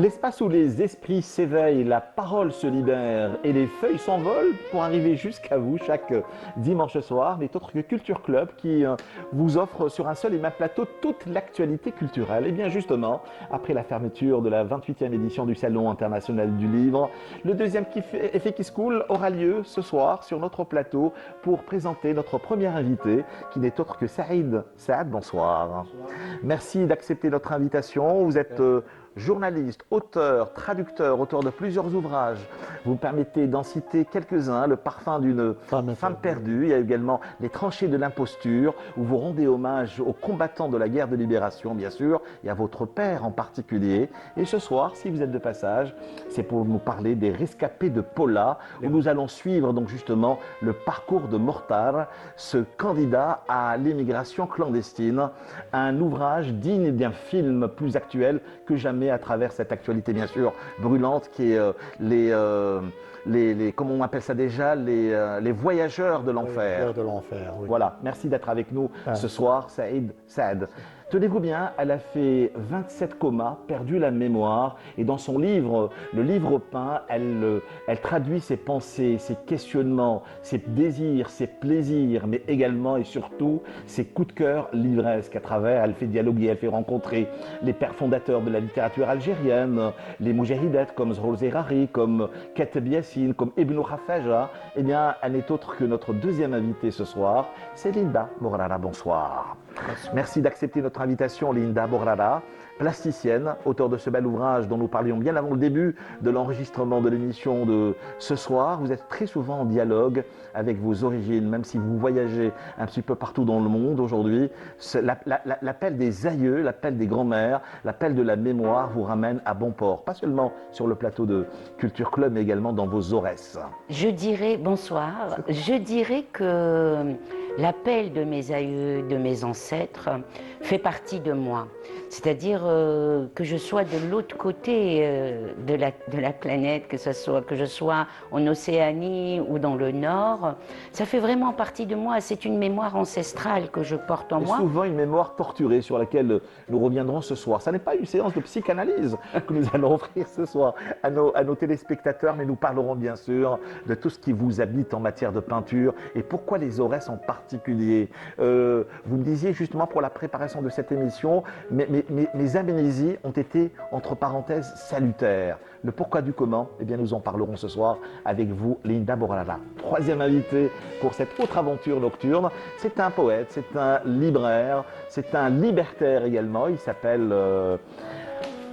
L'espace où les esprits s'éveillent, la parole se libère et les feuilles s'envolent pour arriver jusqu'à vous chaque dimanche soir n'est autre que Culture Club qui vous offre sur un seul et même plateau toute l'actualité culturelle. Et bien justement, après la fermeture de la 28e édition du Salon international du livre, le deuxième effet qui se coule aura lieu ce soir sur notre plateau pour présenter notre premier invité qui n'est autre que Saïd. Saad, bonsoir. Bonsoir. Merci d'accepter notre invitation. Vous êtes journaliste, auteur, traducteur, auteur de plusieurs ouvrages. Vous me permettez d'en citer quelques-uns. Le parfum d'une femme perdue. Il y a également Les tranchées de l'imposture, où vous rendez hommage aux combattants de la guerre de libération, bien sûr, et à votre père en particulier. Et ce soir, si vous êtes de passage, c'est pour nous parler des rescapés de Paula, où nous allons suivre donc justement le parcours de Mortar, ce candidat à l'émigration clandestine. Un ouvrage digne d'un film plus actuel que jamais à travers cette actualité bien sûr brûlante qui est comment on appelle ça déjà, les voyageurs de l'enfer. Oui. Voilà, merci d'être avec nous ce soir, Saad. Tenez-vous bien, elle a fait 27 comas, perdu la mémoire, et dans son livre, le livre peint, elle traduit ses pensées, ses questionnements, ses désirs, ses plaisirs, mais également et surtout ses coups de cœur livresques. À travers, elle fait dialoguer, elle fait rencontrer les pères fondateurs de la littérature algérienne, les moujahidètes comme Zhol Zerari, comme Kateb Yassine, comme Ibn Khafaja. Eh bien, elle n'est autre que notre deuxième invitée ce soir, c'est Linda Bourrara. Bonsoir. Merci d'accepter notre invitation, Linda Bourrara, plasticienne, auteure de ce bel ouvrage dont nous parlions bien avant le début de l'enregistrement de l'émission de ce soir. Vous êtes très souvent en dialogue avec vos origines, même si vous voyagez un petit peu partout dans le monde aujourd'hui. L'appel des aïeux, l'appel des grands-mères, l'appel de la mémoire vous ramène à bon port, pas seulement sur le plateau de Culture Club, mais également dans vos aurès. Bonsoir, je dirais que l'appel de mes aïeux, de mes ancêtres, fait partie de moi. C'est-à-dire que je sois de l'autre côté de la planète, que je sois en Océanie ou dans le Nord, ça fait vraiment partie de moi. C'est une mémoire ancestrale que je porte en moi. Souvent une mémoire torturée sur laquelle nous reviendrons ce soir. Ça n'est pas une séance de psychanalyse que nous allons offrir ce soir à nos téléspectateurs, mais nous parlerons bien sûr de tout ce qui vous habite en matière de peinture et pourquoi les aurès en particulier. Vous me disiez justement pour la préparation de cette émission, mes amnésies ont été, entre parenthèses, salutaires. Le pourquoi du comment, eh bien nous en parlerons ce soir avec vous, Linda Bourrara. Troisième invité pour cette autre aventure nocturne, c'est un poète, c'est un libraire, c'est un libertaire également, il s'appelle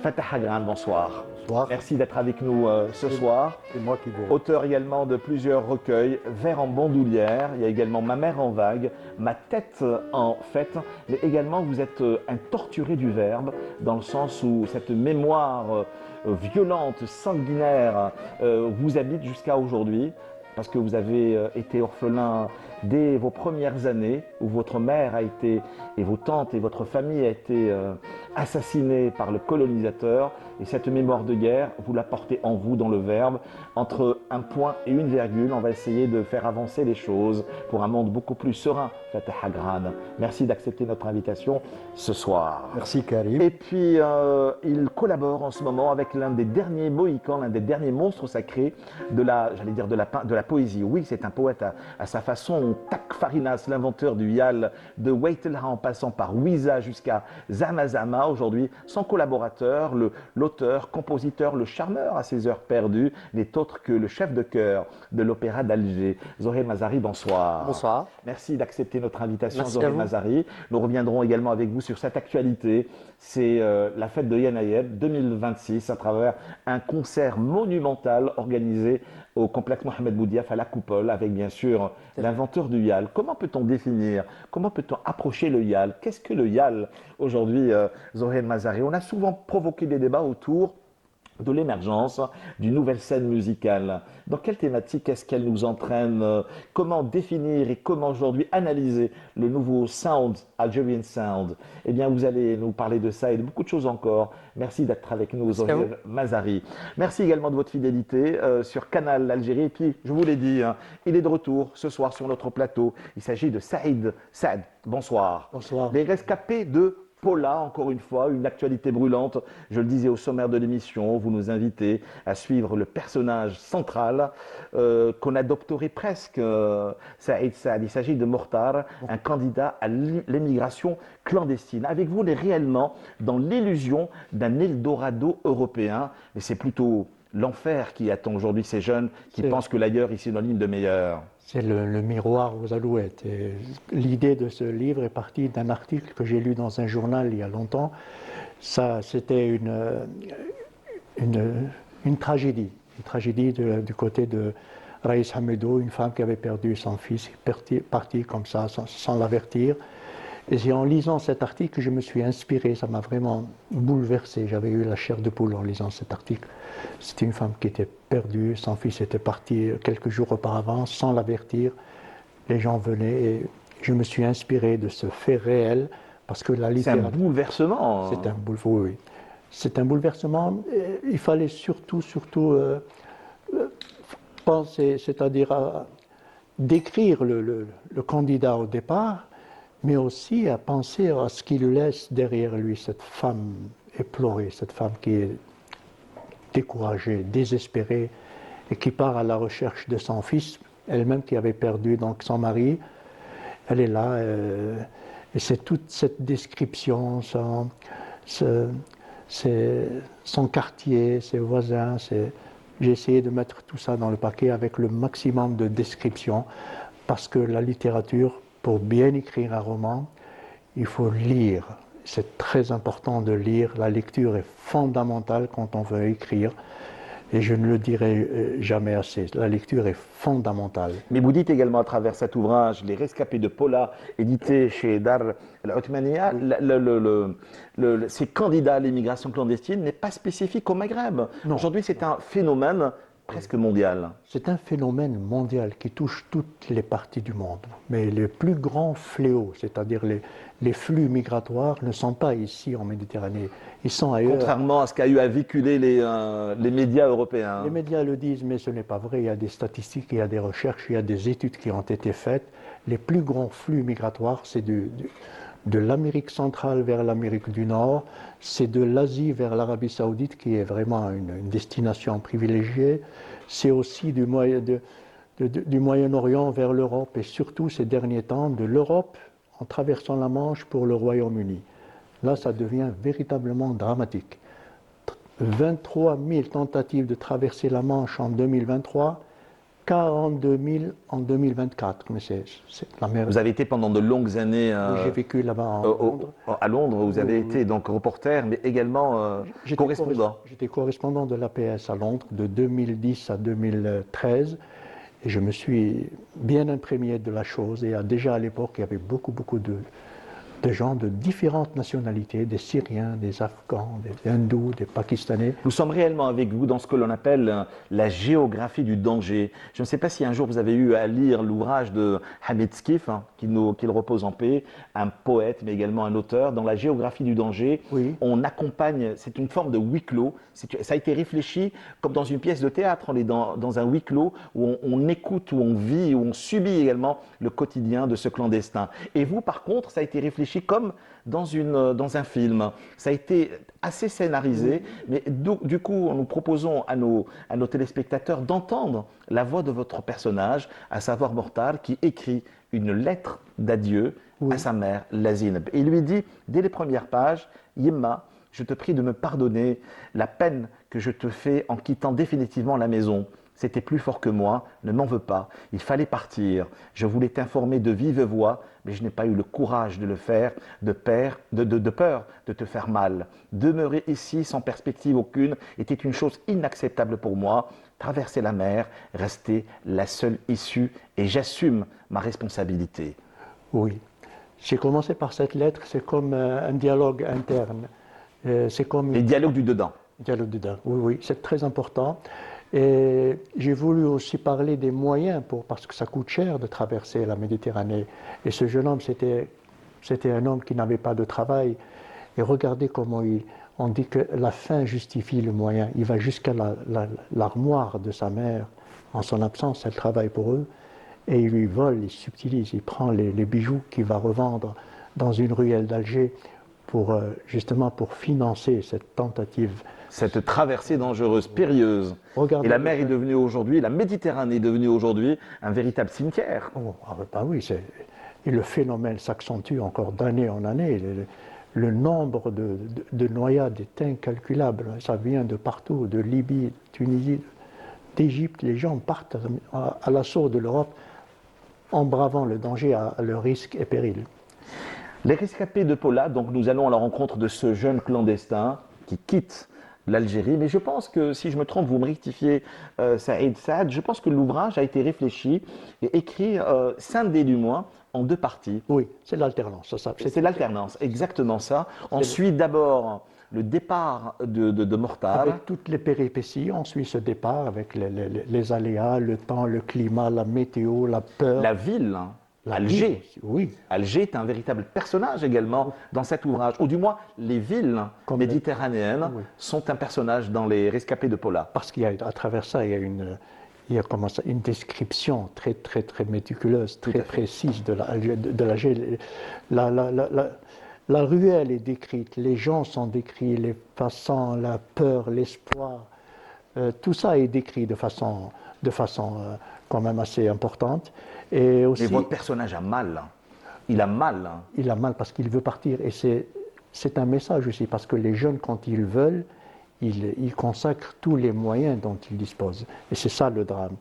Fatah Agran. Bonsoir. Bonsoir. Merci d'être avec nous ce soir. C'est moi qui vous... Auteur également de plusieurs recueils, Vers en bandoulière, il y a également Ma mère en vague, Ma tête en fête, mais également vous êtes un torturé du verbe, dans le sens où cette mémoire violente, sanguinaire, vous habite jusqu'à aujourd'hui, parce que vous avez été orphelin dès vos premières années, où votre mère a été, et vos tantes et votre famille a été assassinée par le colonisateur, et cette mémoire de guerre, vous la portez en vous dans le verbe. Entre un point et une virgule, on va essayer de faire avancer les choses pour un monde beaucoup plus serein. Fatah Agran, merci d'accepter notre invitation ce soir. Merci Karim. Et puis, il collabore en ce moment avec l'un des derniers Mohicans, l'un des derniers monstres sacrés de la, j'allais dire, de la poésie. Oui, c'est un poète à sa façon. Tak Farinas, l'inventeur du Yal, de Waitelha en passant par Wiza jusqu'à Zamazama. Aujourd'hui, son collaborateur, l'auteur, compositeur, le charmeur à ses heures perdues, n'est autre que le chef de chœur de l'Opéra d'Alger. Zohé Mazari, bonsoir. Bonsoir. Merci d'accepter notre invitation, Merci Zohé Mazari. Nous reviendrons également avec vous sur cette actualité. C'est la fête de Yanayeb 2026 à travers un concert monumental organisé au complexe Mohamed Boudiaf à la Coupole avec bien sûr l'inventeur du Yal. Comment peut-on définir, comment peut-on approcher le Yal? Qu'est-ce que le Yal aujourd'hui, Zohé Mazari? On a souvent provoqué des débats autour de l'émergence d'une nouvelle scène musicale. Dans quelle thématique est-ce qu'elle nous entraîne? Comment définir et comment aujourd'hui analyser le nouveau sound, Algerian Sound? Eh bien, vous allez nous parler de ça et de beaucoup de choses encore. Merci d'être avec nous, C'est à vous. Zohir Mazari. Merci également de votre fidélité sur Canal Algérie. Et puis, je vous l'ai dit, hein, il est de retour ce soir sur notre plateau. Il s'agit de Saïd Saad. Bonsoir. Bonsoir. Les rescapés de Paula, encore une fois, une actualité brûlante. Je le disais au sommaire de l'émission, vous nous invitez à suivre le personnage central qu'on adopterait presque, Saïd Saad. Il s'agit de Mortar, un candidat à l'émigration clandestine. Avec vous, on est réellement dans l'illusion d'un Eldorado européen, mais c'est plutôt l'enfer qui attend aujourd'hui ces jeunes qui pensent que l'ailleurs est synonyme de meilleur. C'est le miroir aux alouettes. Et l'idée de ce livre est partie d'un article que j'ai lu dans un journal il y a longtemps. Ça, c'était une tragédie. Une tragédie du côté de Raïs Hamedou, une femme qui avait perdu son fils, partie comme ça, sans l'avertir. Et c'est en lisant cet article que je me suis inspiré, ça m'a vraiment bouleversé. J'avais eu la chair de poule en lisant cet article. C'était une femme qui était perdue, son fils était parti quelques jours auparavant sans l'avertir. Les gens venaient et je me suis inspiré de ce fait réel parce que la C'est un littérature... bouleversement. C'est un bouleversement, oui. C'est un bouleversement. Il fallait surtout penser, c'est-à-dire décrire le candidat au départ, mais aussi à penser à ce qu'il laisse derrière lui, cette femme éplorée, cette femme qui est découragée, désespérée, et qui part à la recherche de son fils, elle-même qui avait perdu donc son mari. Elle est là, et c'est toute cette description, son quartier, ses voisins. J'ai essayé de mettre tout ça dans le paquet avec le maximum de description, parce que la littérature, pour bien écrire un roman, il faut lire. C'est très important de lire. La lecture est fondamentale quand on veut écrire. Et je ne le dirai jamais assez. La lecture est fondamentale. Mais vous dites également à travers cet ouvrage, Les Rescapés de Paula, édité chez Dar al-Othmania, ces candidats à l'immigration clandestine n'est pas spécifique au Maghreb. Aujourd'hui, c'est un phénomène presque mondial. C'est un phénomène mondial qui touche toutes les parties du monde. Mais les plus grands fléaux, c'est-à-dire les flux migratoires, ne sont pas ici en Méditerranée. Ils sont ailleurs. Contrairement à ce qu'a eu à véhiculer les médias européens. Les médias le disent, mais ce n'est pas vrai. Il y a des statistiques, il y a des recherches, il y a des études qui ont été faites. Les plus grands flux migratoires, c'est de l'Amérique centrale vers l'Amérique du Nord, c'est de l'Asie vers l'Arabie Saoudite qui est vraiment une destination privilégiée, c'est aussi du Moyen-Orient vers l'Europe et surtout ces derniers temps de l'Europe en traversant la Manche pour le Royaume-Uni. Là, ça devient véritablement dramatique. 23 000 tentatives de traverser la Manche en 2023, 42 000 en 2024, mais c'est la mer. Vous avez été pendant de longues années J'ai vécu là-bas à Londres. À Londres, vous avez été donc reporter, mais également correspondant. J'étais correspondant de l'APS à Londres de 2010 à 2013 et je me suis bien imprégné de la chose. Et déjà à l'époque, il y avait beaucoup de gens de différentes nationalités, des Syriens, des Afghans, des Hindous, des Pakistanais. Nous sommes réellement avec vous dans ce que l'on appelle la géographie du danger. Je ne sais pas si un jour vous avez eu à lire l'ouvrage de Hamid Skif, qu'il repose en paix, un poète mais également un auteur. Dans la géographie du danger, oui. On accompagne, c'est une forme de huis clos. Ça a été réfléchi comme dans une pièce de théâtre. On est dans un huis clos où on écoute, où on vit, où on subit également le quotidien de ce clandestin. Et vous, par contre, ça a été réfléchi comme dans un film. Ça a été assez scénarisé, mais du coup, nous proposons à nos téléspectateurs d'entendre la voix de votre personnage, à savoir Mortar, qui écrit une lettre d'adieu à sa mère, Lazineb. Et il lui dit, dès les premières pages, « Yemma, je te prie de me pardonner la peine que je te fais en quittant définitivement la maison. C'était plus fort que moi, ne m'en veux pas. Il fallait partir. Je voulais t'informer de vive voix, mais je n'ai pas eu le courage de le faire, de peur de te faire mal. Demeurer ici sans perspective aucune était une chose inacceptable pour moi. Traverser la mer restait la seule issue et j'assume ma responsabilité. » Oui. J'ai commencé par cette lettre, c'est comme un dialogue interne. C'est comme les dialogues du dedans. Il y a le dédain. Oui, oui, c'est très important. Et j'ai voulu aussi parler des moyens, parce que ça coûte cher de traverser la Méditerranée. Et ce jeune homme, c'était un homme qui n'avait pas de travail. Et regardez comment on dit que la fin justifie le moyen. Il va jusqu'à l'armoire de sa mère. En son absence, elle travaille pour eux. Et il lui vole, il subtilise, il prend les bijoux qu'il va revendre dans une ruelle d'Alger justement pour financer cette tentative. Cette traversée dangereuse, périlleuse. Regardez Et la mer est devenue aujourd'hui, la Méditerranée est devenue aujourd'hui un véritable cimetière. Oh, bah oui, et le phénomène s'accentue encore d'année en année. Le nombre de noyades est incalculable. Ça vient de partout, de Libye, de Tunisie, d'Égypte. Les gens partent à l'assaut de l'Europe en bravant le danger à leur risque et péril. Les rescapés de Paula, donc nous allons à la rencontre de ce jeune clandestin qui quitte l'Algérie. Mais je pense que, si je me trompe, vous me rectifiez, Saïd Saad, je pense que l'ouvrage a été réfléchi et écrit, scindé du moins, en 2 parties. Oui, c'est l'alternance. C'est l'alternance, exactement ça. Ensuite, d'abord, le départ de Mortar. Avec toutes les péripéties, ensuite ce départ avec les aléas, le temps, le climat, la météo, la peur. La ville, Alger. Oui. Alger est un véritable personnage également dans cet ouvrage. Ou du moins, les villes méditerranéennes sont un personnage dans les rescapés de Paula. Parce qu'à travers ça, il y a une description très, très, très méticuleuse, très précise de l'Alger. La ruelle est décrite, les gens sont décrits, les passants, la peur, l'espoir. Tout ça est décrit de façon quand même assez importante. Et aussi, mais votre personnage a mal. Il a mal. Il a mal parce qu'il veut partir. Et c'est un message aussi, parce que les jeunes, quand ils veulent, ils consacrent tous les moyens dont ils disposent. Et c'est ça le drame.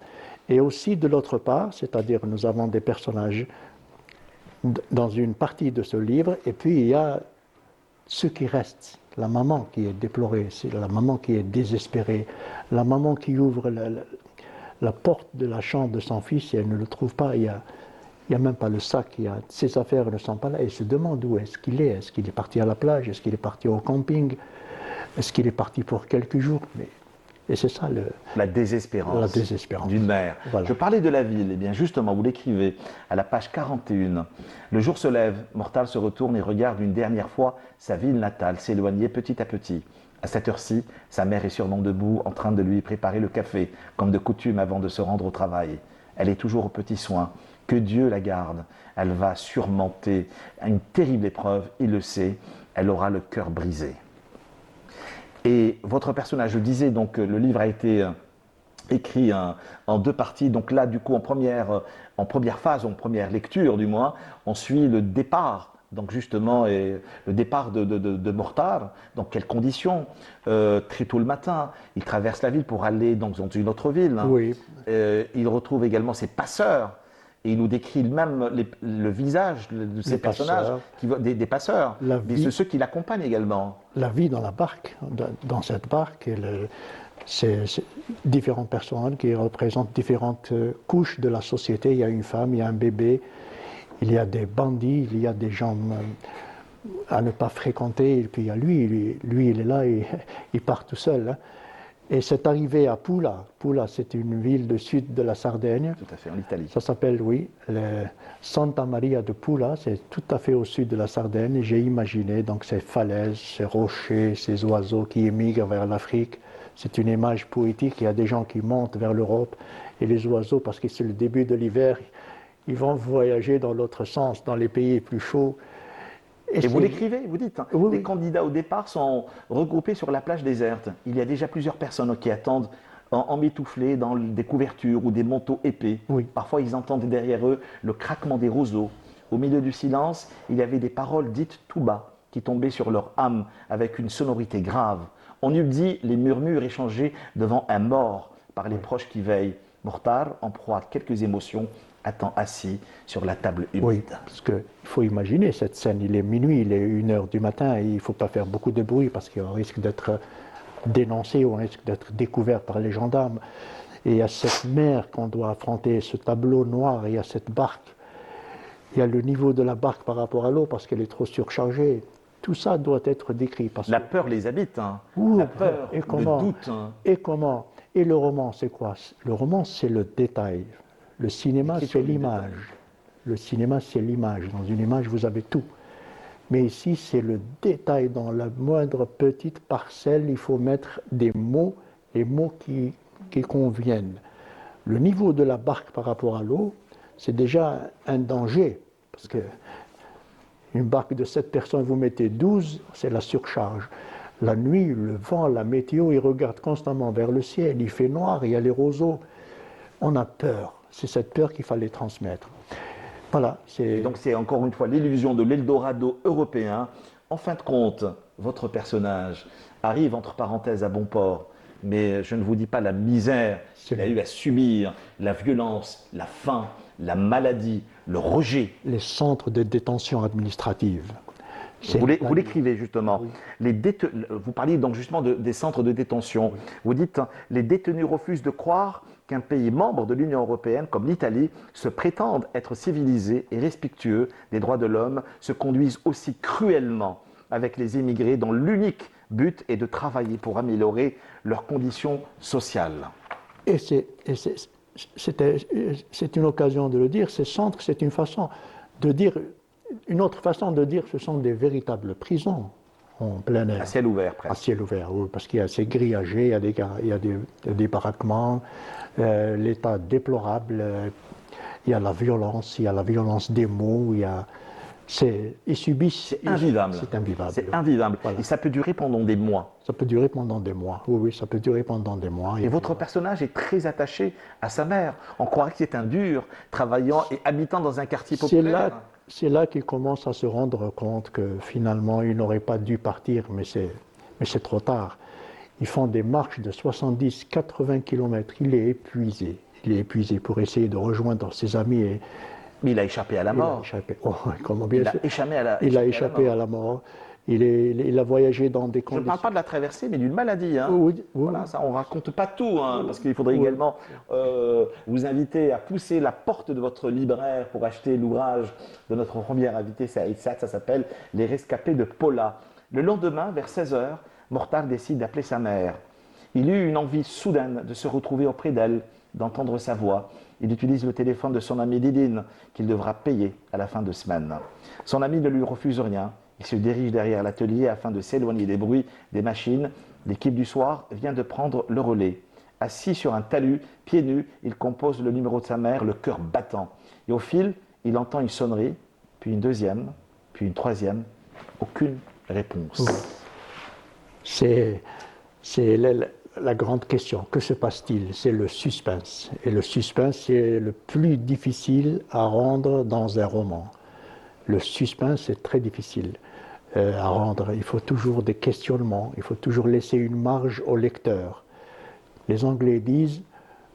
Et aussi, de l'autre part, c'est-à-dire nous avons des personnages dans une partie de ce livre, et puis il y a ceux qui restent. La maman qui est déplorée, c'est la maman qui est désespérée, la maman qui ouvre la porte de la chambre de son fils et elle ne le trouve pas. Il n'y a même pas le sac, ses affaires ne sont pas là. Elle se demande où est-ce qu'il est. Est-ce qu'il est parti à la plage? Est-ce qu'il est parti au camping? Est-ce qu'il est parti pour quelques jours? Et c'est ça la désespérance d'une mère. Voilà. Je parlais de la ville, et bien justement, vous l'écrivez à la page 41. Le jour se lève, Mortal se retourne et regarde une dernière fois sa ville natale s'éloigner petit à petit. À cette heure-ci, sa mère est sûrement debout, en train de lui préparer le café, comme de coutume avant de se rendre au travail. Elle est toujours aux petits soins. Que Dieu la garde. Elle va surmonter une terrible épreuve, il le sait. Elle aura le cœur brisé. Et votre personnage, je disais, donc le livre a été écrit en 2 parties. Donc là, du coup, en première phase, en première lecture du moins, on suit le départ. Donc justement, le départ de Mortar, dans quelles conditions? Très tôt le matin, il traverse la ville pour aller dans une autre ville. Oui. Il retrouve également ses passeurs. Et il nous décrit même le visage de ces personnages, des passeurs, de ceux qui l'accompagnent également. La vie dans la barque, dans cette barque, c'est différentes personnes qui représentent différentes couches de la société. Il y a une femme, il y a un bébé, il y a des bandits, il y a des gens à ne pas fréquenter, et puis il y a lui il est là, il part tout seul. Hein. Et c'est arrivé à Pula. Pula, c'est une ville du sud de la Sardaigne. Tout à fait, en Italie. Ça s'appelle, Santa Maria de Pula. C'est tout à fait au sud de la Sardaigne. J'ai imaginé donc ces falaises, ces rochers, ces oiseaux qui émigrent vers l'Afrique. C'est une image poétique. Il y a des gens qui montent vers l'Europe. Et les oiseaux, parce que c'est le début de l'hiver, ils vont voyager dans l'autre sens, dans les pays plus chauds. Et vous l'écrivez, vous dites, oui, les candidats au départ sont regroupés sur la plage déserte. Il y a déjà plusieurs personnes qui attendent emmitouflées dans des couvertures ou des manteaux épais. Oui. Parfois, ils entendent derrière eux le craquement des roseaux. Au milieu du silence, il y avait des paroles dites tout bas qui tombaient sur leur âme avec une sonorité grave. On eût dit les murmures échangés devant un mort par les proches qui veillent. Mortar, en proie à quelques émotions, attend assis sur la table humide. Oui, parce qu'il faut imaginer cette scène, il est minuit, il est 1h du matin, et il ne faut pas faire beaucoup de bruit parce qu'on risque d'être dénoncé, on risque d'être découvert par les gendarmes. Et il y a cette mer qu'on doit affronter, ce tableau noir, et il y a cette barque. Il y a le niveau de la barque par rapport à l'eau parce qu'elle est trop surchargée. Tout ça doit être décrit. Parce La que, peur les habite, hein. Ouh, La peur, et le comment, doute. Hein. et comment? Et le roman, c'est quoi? Le roman, c'est le détail. Le cinéma, L'écriture c'est du l'image. Le cinéma, c'est l'image. Dans une image, vous avez tout. Mais ici, c'est le détail. Dans la moindre petite parcelle, il faut mettre des mots, les mots qui conviennent. Le niveau de la barque par rapport à l'eau, c'est déjà un danger. Parce que une barque de 7 personnes, vous mettez 12, c'est la surcharge. La nuit, le vent, la météo, ils regardent constamment vers le ciel. Il fait noir, il y a les roseaux. On a peur. C'est cette peur qu'il fallait transmettre. Voilà. Et donc c'est encore une fois l'illusion de l'Eldorado européen. En fin de compte, votre personnage arrive entre parenthèses à bon port, mais je ne vous dis pas la misère qu'il a eu à subir, la violence, la faim, la maladie, le rejet. Les centres de détention administrative. Vous l'écrivez justement. Oui. Vous parliez donc justement des centres de détention. Oui. Vous dites les détenus refusent de croire qu'un pays membre de l'Union européenne, comme l'Italie, se prétende être civilisé et respectueux des droits de l'homme, se conduisent aussi cruellement avec les émigrés dont l'unique but est de travailler pour améliorer leurs conditions sociales. Et c'est une occasion de le dire, ces centres, c'est une façon de dire, une autre façon de dire, ce sont des véritables prisons en plein air. À ciel ouvert, presque. À ciel ouvert, oui, parce qu'il y a ces grillagés, il y a des baraquements, l'état déplorable, il y a la violence des mots, ils subissent. C'est invivable. C'est invivable. C'est invivable. Voilà. Et ça peut durer pendant des mois. Ça peut durer pendant des mois. Oui, ça peut durer pendant des mois. Et votre personnage est très attaché à sa mère. On croirait que c'est un dur, travaillant et habitant dans un quartier populaire. C'est là qu'il commence à se rendre compte que finalement, il n'aurait pas dû partir, mais c'est trop tard. Ils font des marches de 70-80 km. Il est épuisé. Il est épuisé pour essayer de rejoindre ses amis. Mais il a échappé à la mort. Il a échappé à la mort. Il a voyagé dans des conditions. Je ne parle pas de la traversée, mais d'une maladie. Hein. Oui. Voilà, ça, on ne raconte pas tout, hein, parce qu'il faudrait également vous inviter à pousser la porte de votre libraire pour acheter l'ouvrage de notre premier invité, Saïd Saad. Ça s'appelle Les Rescapés de Paula. Le lendemain, vers 16h, Mortar décide d'appeler sa mère. Il eut une envie soudaine de se retrouver auprès d'elle, d'entendre sa voix. Il utilise le téléphone de son ami Didine, qu'il devra payer à la fin de semaine. Son ami ne lui refuse rien. Il se dirige derrière l'atelier afin de s'éloigner des bruits des machines. L'équipe du soir vient de prendre le relais. Assis sur un talus, pieds nus, il compose le numéro de sa mère, le cœur battant. Et au fil, il entend une sonnerie, puis une deuxième, puis une troisième. Aucune réponse. C'est la grande question. Que se passe-t-il? C'est le suspense. Et le suspense, c'est le plus difficile à rendre dans un roman. Le suspense est très difficile à rendre. Il faut toujours des questionnements. Il faut toujours laisser une marge au lecteur. Les Anglais disent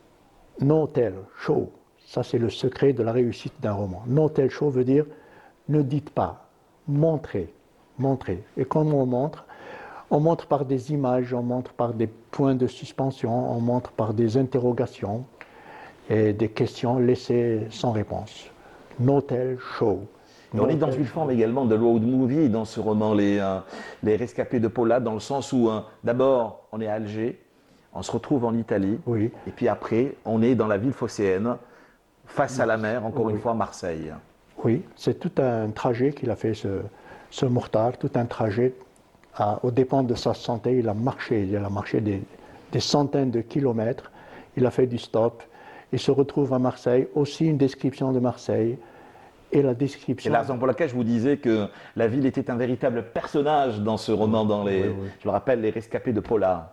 « no tell, show ». Ça, c'est le secret de la réussite d'un roman. « No tell, show » veut dire « ne dites pas, montrez, montrez ». Et comment on montre? On montre par des images, on montre par des points de suspension, on montre par des interrogations et des questions laissées sans réponse. No tell, show. Et on est dans une forme également de road movie dans ce roman, les Rescapés de Paula, dans le sens où d'abord on est à Alger, on se retrouve en Italie, oui. Et puis après on est dans la ville phocéenne, face à la mer, encore une fois Marseille. Oui, c'est tout un trajet qu'il a fait ce Mortar, tout un trajet. Aux dépens de sa santé, il a marché des centaines de kilomètres, il a fait du stop, il se retrouve à Marseille, aussi une description de Marseille, et la description... C'est la raison pour laquelle je vous disais que la ville était un véritable personnage dans ce roman, je le rappelle, Les Rescapés de Paula.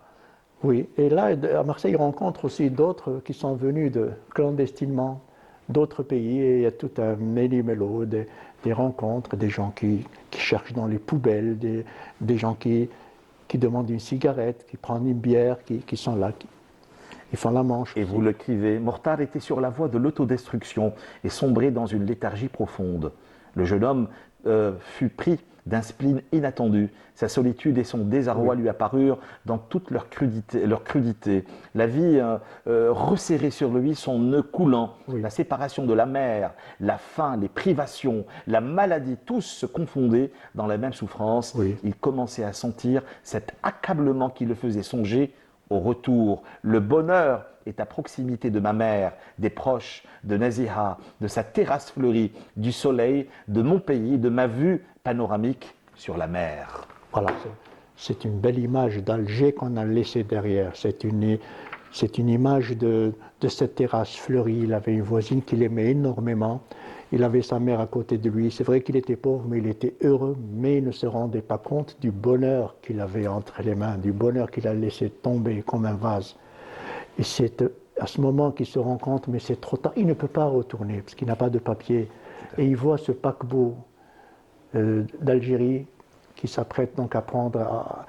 Oui, et là, à Marseille, il rencontre aussi d'autres qui sont venus clandestinement d'autres pays, et il y a tout un méli-mélo, des rencontres, des gens qui cherchent dans les poubelles, des gens qui demandent une cigarette, qui prennent une bière, qui sont là, ils font la manche. Et vous l'écrivez, Mortar était sur la voie de l'autodestruction et sombrait dans une léthargie profonde. Le jeune homme fut pris d'un spleen inattendu. Sa solitude et son désarroi lui apparurent dans toute leur crudité. La vie resserrait sur lui son nœud coulant, la séparation de la mère, la faim, les privations, la maladie, tous se confondaient dans la même souffrance. Il commençait à sentir cet accablement qui le faisait songer au retour. Le bonheur est à proximité de ma mère, des proches, de Naziha, de sa terrasse fleurie, du soleil, de mon pays, de ma vue panoramique sur la mer. Voilà, c'est une belle image d'Alger qu'on a laissée derrière. C'est une image de cette terrasse fleurie. Il avait une voisine qu'il aimait énormément. Il avait sa mère à côté de lui. C'est vrai qu'il était pauvre, mais il était heureux, mais il ne se rendait pas compte du bonheur qu'il avait entre les mains, du bonheur qu'il a laissé tomber comme un vase. Et c'est à ce moment qu'il se rend compte, mais c'est trop tard, il ne peut pas retourner parce qu'il n'a pas de papier. Et il voit ce paquebot d'Algérie qui s'apprête donc à prendre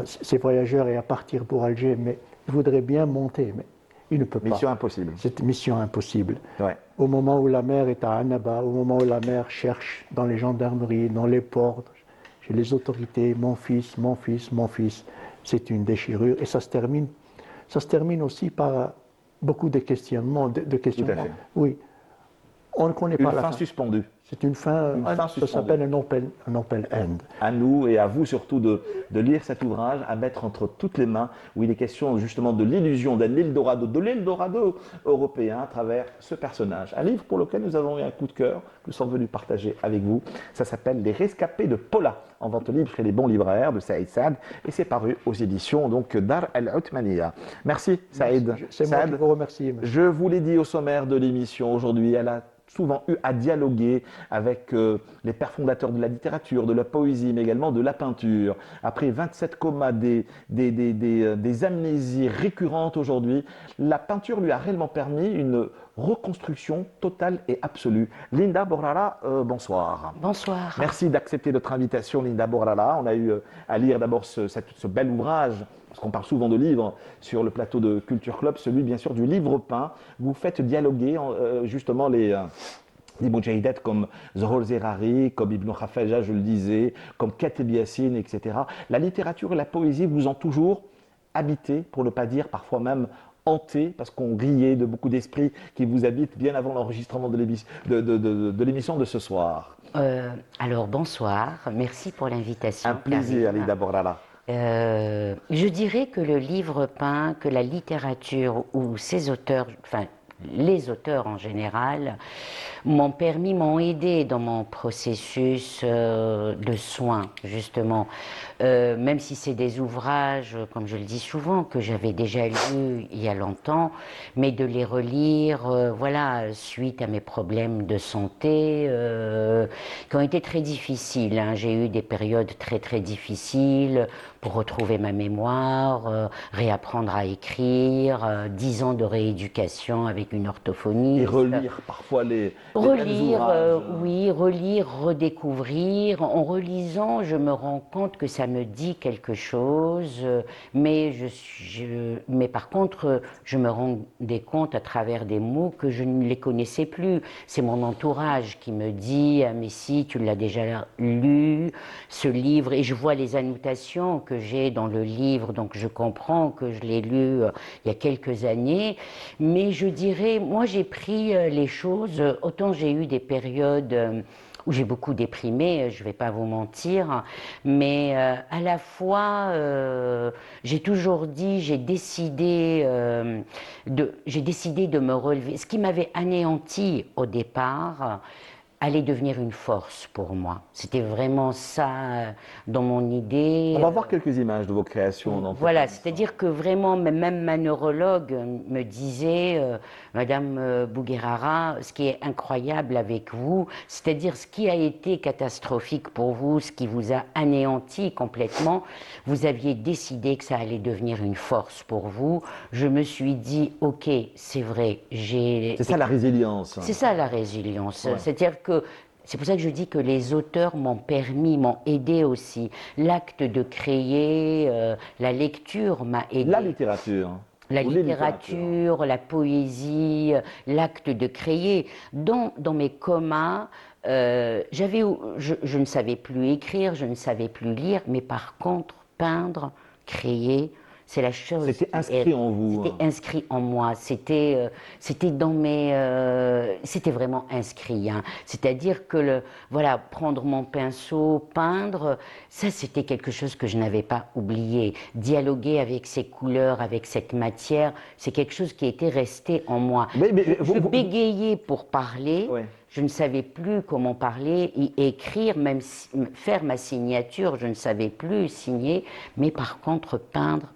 ses voyageurs et à partir pour Alger, mais il voudrait bien monter, mais il ne peut pas. Mission impossible. C'est une mission impossible. Ouais. Au moment où la mer est à Annaba, au moment où la mer cherche dans les gendarmeries, dans les ports, chez les autorités, mon fils, mon fils, mon fils, c'est une déchirure. Et ça se termine aussi par beaucoup de questionnements. Tout à fait. Oui. On ne connaît pas la fin. Une fin suspendue. C'est une fin suspendue. Ça s'appelle un open end. À nous et à vous surtout de lire cet ouvrage, à mettre entre toutes les mains, où il est question justement de l'illusion d'un Eldorado, de l'Eldorado européen à travers ce personnage. Un livre pour lequel nous avons eu un coup de cœur, que nous sommes venus partager avec vous. Ça s'appelle Les Rescapés de Paula, en vente libre chez les bons libraires de Saïd Saad, et c'est paru aux éditions donc Dar al-Uthmaniya. Merci Saïd. C'est moi qui vous remercie. Monsieur. Je vous l'ai dit au sommaire de l'émission aujourd'hui, elle a souvent eu à dialoguer avec les pères fondateurs de la littérature, de la poésie, mais également de la peinture. Après 27 comas, des amnésies récurrentes aujourd'hui, la peinture lui a réellement permis une reconstruction totale et absolue. Linda Borrara, bonsoir. Bonsoir. Merci d'accepter notre invitation, Linda Borrara. On a eu à lire d'abord ce bel ouvrage, parce qu'on parle souvent de livres sur le plateau de Culture Club, celui bien sûr du livre peint. Vous faites dialoguer justement les moudjahidettes comme Zohor Zerari, comme Ibn Khafaja, je le disais, comme Kateb Yassine, etc. La littérature et la poésie vous ont toujours habité, pour ne pas dire parfois même hanté, parce qu'on riait de beaucoup d'esprits qui vous habitent bien avant l'enregistrement de l'émission de ce soir. Alors bonsoir, merci pour l'invitation. Un plaisir, Linda Borrara. Je dirais que le livre peint, que la littérature ou ses auteurs, enfin les auteurs en général, m'ont aidé dans mon processus de soins, justement. Même si c'est des ouvrages, comme je le dis souvent, que j'avais déjà lus il y a longtemps, mais de les relire, voilà, suite à mes problèmes de santé, qui ont été très difficiles. Hein. J'ai eu des périodes très très difficiles pour retrouver ma mémoire, réapprendre à écrire, 10 ans de rééducation avec une orthophoniste. Et relire parfois les relire, redécouvrir. En relisant, je me rends compte que ça me dit quelque chose, mais par contre, je me rendais compte à travers des mots que je ne les connaissais plus. C'est mon entourage qui me dit « Ah mais si, tu l'as déjà lu, ce livre », et je vois les annotations que j'ai dans le livre, donc je comprends que je l'ai lu il y a quelques années, mais je dirais, moi j'ai pris les choses, autant j'ai eu des périodes où j'ai beaucoup déprimé, je ne vais pas vous mentir, mais à la fois, j'ai toujours dit, j'ai décidé de me relever. Ce qui m'avait anéanti au départ allait devenir une force pour moi. C'était vraiment ça dans mon idée. On va voir quelques images de vos créations. Voilà, c'est-à-dire que vraiment, même ma neurologue me disait, Madame Bouguerara, ce qui est incroyable avec vous, c'est-à-dire ce qui a été catastrophique pour vous, ce qui vous a anéanti complètement, vous aviez décidé que ça allait devenir une force pour vous. Je me suis dit, ok, c'est vrai, C'est ça la résilience. C'est ça la résilience. Ouais. C'est-à-dire que c'est pour ça que je dis que les auteurs m'ont aidé aussi. L'acte de créer, la lecture m'a aidé. La littérature. La Ou les littérature, la poésie, l'acte de créer. Dans mes comas, je ne savais plus écrire, je ne savais plus lire, mais par contre, peindre, créer, c'est la chose. C'était inscrit en vous. C'était inscrit en moi. C'était vraiment inscrit. Hein. C'est-à-dire que voilà, prendre mon pinceau, peindre, ça c'était quelque chose que je n'avais pas oublié. Dialoguer avec ces couleurs, avec cette matière, c'est quelque chose qui était resté en moi. Je bégayais pour parler. Ouais. Je ne savais plus comment parler et écrire, même faire ma signature, je ne savais plus signer, mais par contre peindre,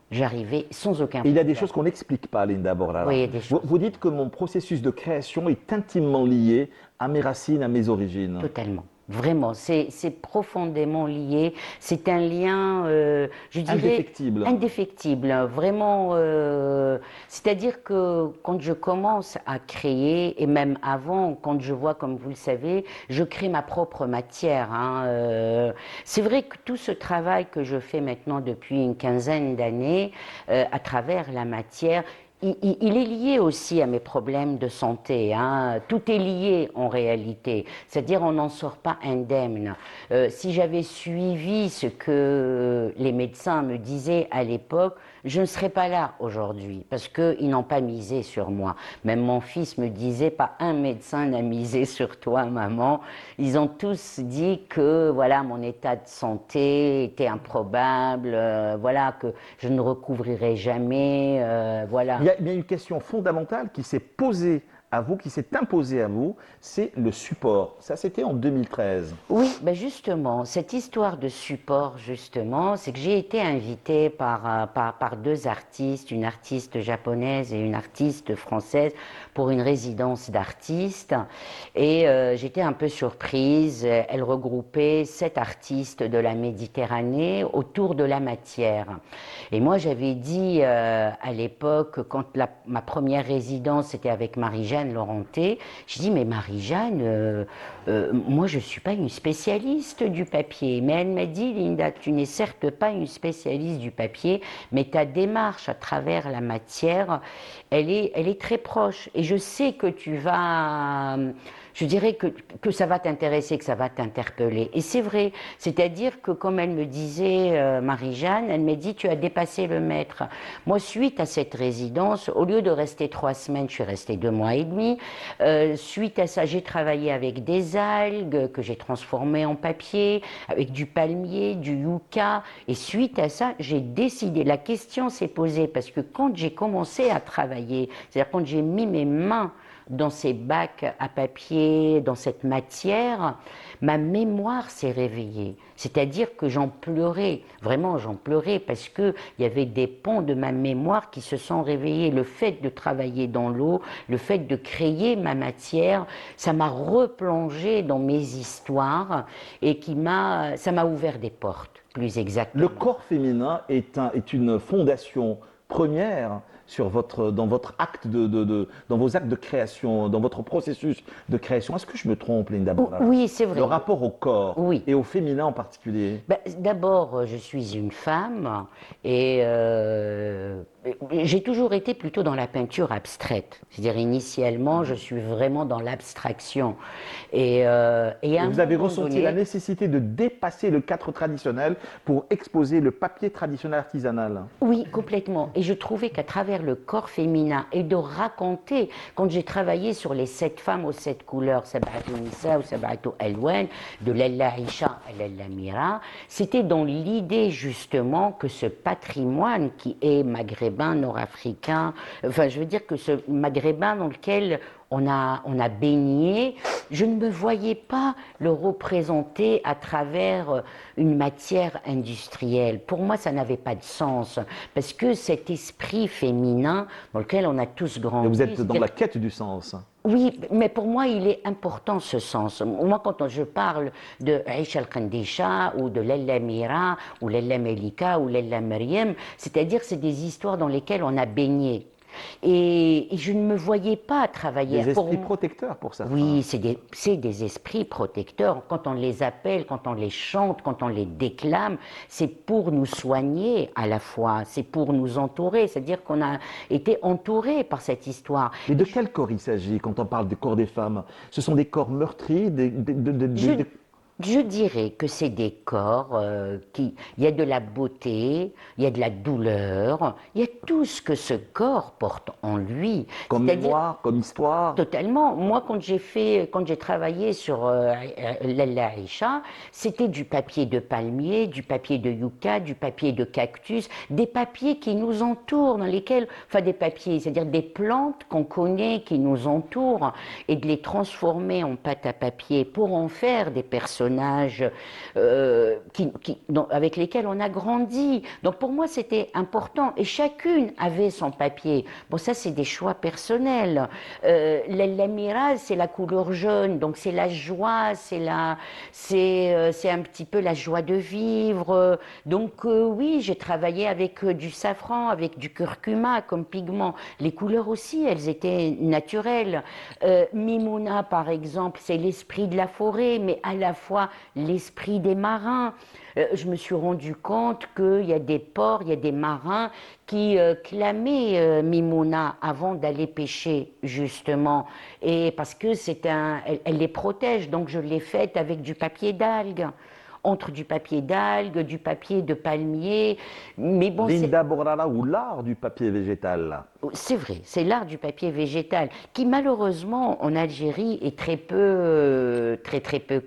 j'arrivais sans aucun problème. Il y a des choses qu'on n'explique pas, Linda Borlala. Oui, il y a des choses. Vous dites que mon processus de création est intimement lié à mes racines, à mes origines. Totalement. Vraiment, c'est profondément lié. C'est un lien, je dirais, Indéfectible. indéfectible. Vraiment, c'est-à-dire que quand je commence à créer, et même avant, quand je vois, comme vous le savez, je crée ma propre matière. Hein, c'est vrai que tout ce travail que je fais maintenant depuis une quinzaine d'années, à travers la matière, il est lié aussi à mes problèmes de santé. Hein. Tout est lié en réalité. C'est-à-dire on n'en sort pas indemne. Si j'avais suivi ce que les médecins me disaient à l'époque, je ne serais pas là aujourd'hui parce qu'ils n'ont pas misé sur moi. Même mon fils me disait, pas un médecin n'a misé sur toi, maman. Ils ont tous dit que voilà, mon état de santé était improbable, voilà, que je ne recouvrirais jamais, voilà. Il y a une question fondamentale qui s'est posée à vous, qui s'est imposée à vous, c'est le support. Ça, c'était en 2013. Oui, ben justement, cette histoire de support, justement, c'est que j'ai été invitée par deux artistes, une artiste japonaise et une artiste française, pour une résidence d'artistes. Et j'étais un peu surprise. Elle regroupait 7 artistes de la Méditerranée autour de la matière. Et moi, j'avais dit à l'époque, quand ma première résidence était avec Marie-Jeanne Laurenté, j'ai dit, mais Marie-Jeanne, moi, je ne suis pas une spécialiste du papier. Mais elle m'a dit, Linda, tu n'es certes pas une spécialiste du papier, mais ta démarche à travers la matière, elle est très proche. Et je sais que tu vas... Je dirais que ça va t'intéresser, que ça va t'interpeller. Et c'est vrai. C'est-à-dire que, comme elle me disait, Marie-Jeanne, elle m'a dit, tu as dépassé le maître. Moi, suite à cette résidence, au lieu de rester 3 semaines, je suis restée 2 mois et demi. Suite à ça, j'ai travaillé avec des algues que j'ai transformées en papier, avec du palmier, du yucca. Et suite à ça, j'ai décidé. La question s'est posée parce que quand j'ai commencé à travailler, c'est-à-dire quand j'ai mis mes mains dans ces bacs à papier, dans cette matière, ma mémoire s'est réveillée. C'est-à-dire que j'en pleurais, vraiment j'en pleurais, parce qu'il y avait des pans de ma mémoire qui se sont réveillés. Le fait de travailler dans l'eau, le fait de créer ma matière, ça m'a replongé dans mes histoires et ça m'a ouvert des portes, plus exactement. Le corps féminin est une fondation première dans votre acte dans vos actes de création, dans votre processus de création. Est-ce que je me trompe, Linda Borlala? Oui, c'est vrai. Le rapport au corps Oui. et au féminin en particulier. Ben, d'abord, je suis une femme et j'ai toujours été plutôt dans la peinture abstraite. C'est-à-dire, initialement, je suis vraiment dans l'abstraction. Et vous avez ressenti la nécessité de dépasser le cadre traditionnel pour exposer le papier traditionnel artisanal. Oui, complètement. Et je trouvais qu'à travers le corps féminin et de raconter, quand j'ai travaillé sur les 7 femmes aux 7 couleurs, Sab'atou Nisa ou Sab'atou Alwan, de Lalla Aïcha à Lalla Mira, c'était dans l'idée justement que ce patrimoine qui est maghrébin, nord-africain, enfin je veux dire que ce maghrébin dans lequel on a baigné, je ne me voyais pas le représenter à travers une matière industrielle. Pour moi, ça n'avait pas de sens, parce que cet esprit féminin dans lequel on a tous grandi... Et vous êtes dans la quête du sens. Oui, mais pour moi, il est important ce sens. Moi, quand je parle de Aïcha al-Khandisha ou de Lalla Mira ou Lalla Melika ou Lalla Maryam, c'est-à-dire c'est des histoires dans lesquelles on a baigné. Et je ne me voyais pas travailler. Des esprits protecteurs pour certains. Oui, c'est des esprits protecteurs. Quand on les appelle, quand on les chante, quand on les déclame, c'est pour nous soigner à la fois, c'est pour nous entourer. C'est-à-dire qu'on a été entouré par cette histoire. Mais de quel corps il s'agit quand on parle du corps des femmes? Ce sont des corps meurtris, Je dirais que c'est des corps il y a de la beauté, il y a de la douleur, il y a tout ce que ce corps porte en lui. comme C'est-à-dire- mémoire, comme histoire. Totalement. Moi, quand j'ai travaillé sur l'Aïcha, c'était du papier de palmier, du papier de yucca, du papier de cactus, des papiers qui nous entourent, dans lesquels, enfin des papiers, c'est-à-dire des plantes qu'on connaît, qui nous entourent, et de les transformer en pâte à papier pour en faire des personnages avec lesquels on a grandi. Donc pour moi, c'était important. Et chacune avait son papier. Bon, ça, c'est des choix personnels. L'amiral, c'est la couleur jaune, donc c'est la joie, c'est un petit peu la joie de vivre. Donc oui, j'ai travaillé avec du safran, avec du curcuma comme pigment. Les couleurs aussi, elles étaient naturelles. Mimouna, par exemple, c'est l'esprit de la forêt, mais à la fois l'esprit des marins. Je me suis rendu compte qu'il y a des ports, il y a des marins qui clamaient Mimouna avant d'aller pêcher, justement. Et parce que elle les protège, donc je l'ai faite avec du papier d'algue. Entre du papier d'algue, du papier de palmier, mais bon, Linda Borlala ou l'art du papier végétal. c'est vrai, c'est l'art du papier végétal qui malheureusement en Algérie est très peu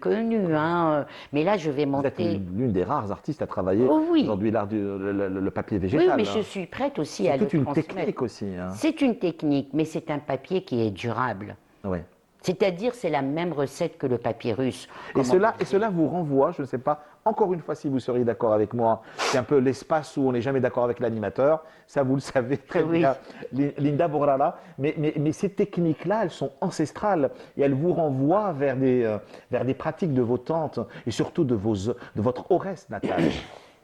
connu. Hein. Mais là, je vais Vous êtes monter. l'une des rares artistes à travailler Oh oui. aujourd'hui l'art le papier Oui, végétal. mais hein. je suis prête aussi à C'est le toute une transmettre. technique aussi. Hein. C'est une technique, mais c'est un papier qui est durable. Ouais. C'est-à-dire, c'est la même recette que le papyrus. Et cela vous renvoie, je ne sais pas, encore une fois si vous seriez d'accord avec moi, c'est un peu l'espace où on n'est jamais d'accord avec l'animateur, ça vous le savez très Oui. bien, Linda Borlala, mais ces techniques-là, elles sont ancestrales et elles vous renvoient vers des pratiques de vos tantes et surtout de votre Aurès natale.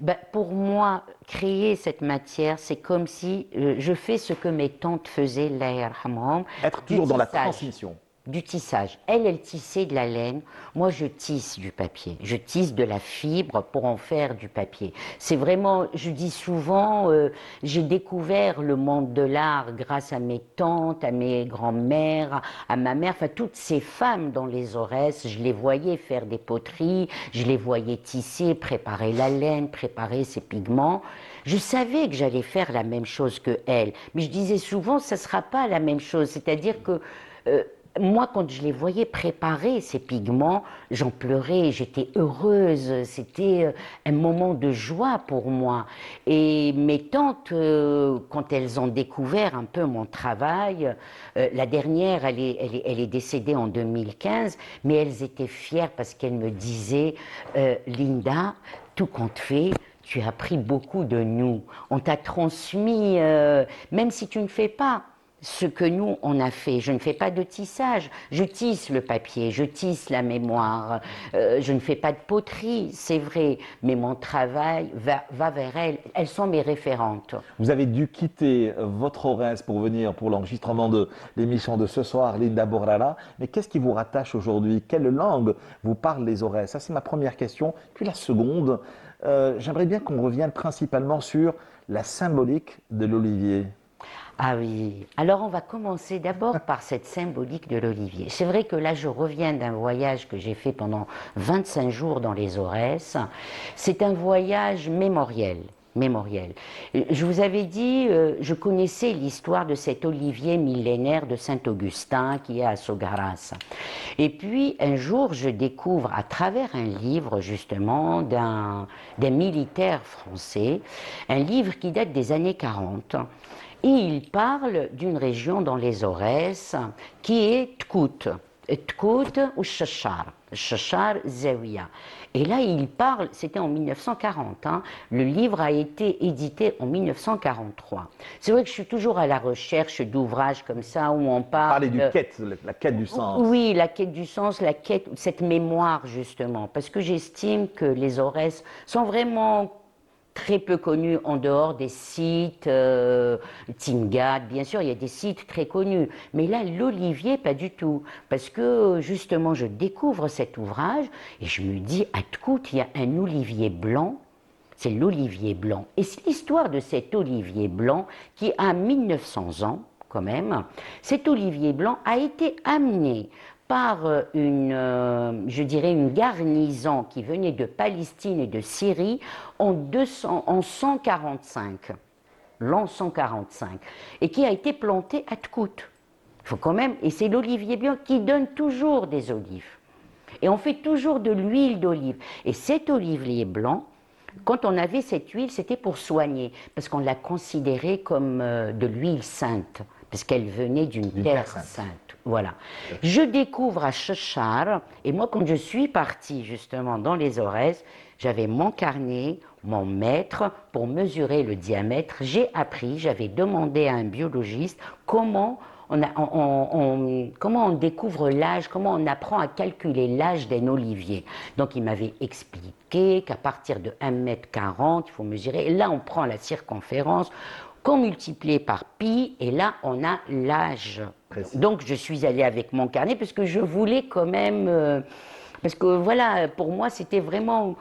Ben, pour moi, créer cette matière, c'est comme si je fais ce que mes tantes faisaient, Allah yarhamhum, Être du toujours dans la tissage. transmission. Du tissage. Elle tissait de la laine. Moi, je tisse du papier. Je tisse de la fibre pour en faire du papier. C'est vraiment, je dis souvent, j'ai découvert le monde de l'art grâce à mes tantes, à mes grands-mères, à ma mère, enfin toutes ces femmes dans les Aurès. Je les voyais faire des poteries, je les voyais tisser, préparer la laine, préparer ces pigments. Je savais que j'allais faire la même chose que elle, mais je disais souvent, ça ne sera pas la même chose. C'est-à-dire que moi, quand je les voyais préparer ces pigments, j'en pleurais, j'étais heureuse, c'était un moment de joie pour moi. Et mes tantes, quand elles ont découvert un peu mon travail, la dernière, elle est décédée en 2015, mais elles étaient fières parce qu'elles me disaient Linda, tout compte fait, tu as appris beaucoup de nous. On t'a transmis, même si tu ne fais pas ce que nous, on a fait. Je ne fais pas de tissage. Je tisse le papier, je tisse la mémoire. Je ne fais pas de poterie, c'est vrai. Mais mon travail va vers elles. Elles sont mes référentes. Vous avez dû quitter votre Aurès pour venir pour l'enregistrement de l'émission de ce soir, Linda Borlala. Mais qu'est-ce qui vous rattache aujourd'hui? Quelle langue vous parlent les Aurès? Ça, c'est ma première question. Puis la seconde, j'aimerais bien qu'on revienne principalement sur la symbolique de l'olivier. Ah oui, alors on va commencer d'abord par cette symbolique de l'olivier. C'est vrai que là je reviens d'un voyage que j'ai fait pendant 25 jours dans les Aurès. C'est un voyage mémoriel. Je vous avais dit, je connaissais l'histoire de cet olivier millénaire de Saint-Augustin qui est à Sogaras. Et puis un jour je découvre à travers un livre justement d'un militaire français, un livre qui date des années 40. Et il parle d'une région dans les Aurès qui est Tkout. Tkout ou Chachar. Chachar Zawiya. Et là, il parle, c'était en 1940, hein, le livre a été édité en 1943. C'est vrai que je suis toujours à la recherche d'ouvrages comme ça où on parle... Parler du quête, la quête du sens. Oui, la quête du sens, la quête, cette mémoire justement, parce que j'estime que les Aurès sont vraiment très peu connu en dehors des sites, Tingat, bien sûr, il y a des sites très connus. Mais là, l'olivier, pas du tout. Parce que, justement, je découvre cet ouvrage et je me dis, à Tkout, il y a un olivier blanc. C'est l'olivier blanc. Et c'est l'histoire de cet olivier blanc qui a 1900 ans, quand même. Cet olivier blanc a été amené par je dirais une garnison qui venait de Palestine et de Syrie en 145, l'an 145, et qui a été planté à Tkout. Il faut quand même, et c'est l'olivier blanc qui donne toujours des olives. Et on fait toujours de l'huile d'olive. Et cet olivier blanc, quand on avait cette huile, c'était pour soigner, parce qu'on l'a considérée comme de l'huile sainte, parce qu'elle venait d'une terre sainte. Voilà. Je découvre à Chechar, et moi, quand je suis partie justement dans les Aurès, j'avais mon carnet, mon mètre pour mesurer le diamètre. J'ai appris, j'avais demandé à un biologiste comment on découvre l'âge, comment on apprend à calculer l'âge d'un olivier. Donc il m'avait expliqué qu'à partir de 1,40 m, il faut mesurer. Et là, on prend la circonférence, qu'on multiplie par pi, et là, on a l'âge. Donc je suis allée avec mon carnet, parce que je voulais quand même... parce que voilà, pour moi, c'était vraiment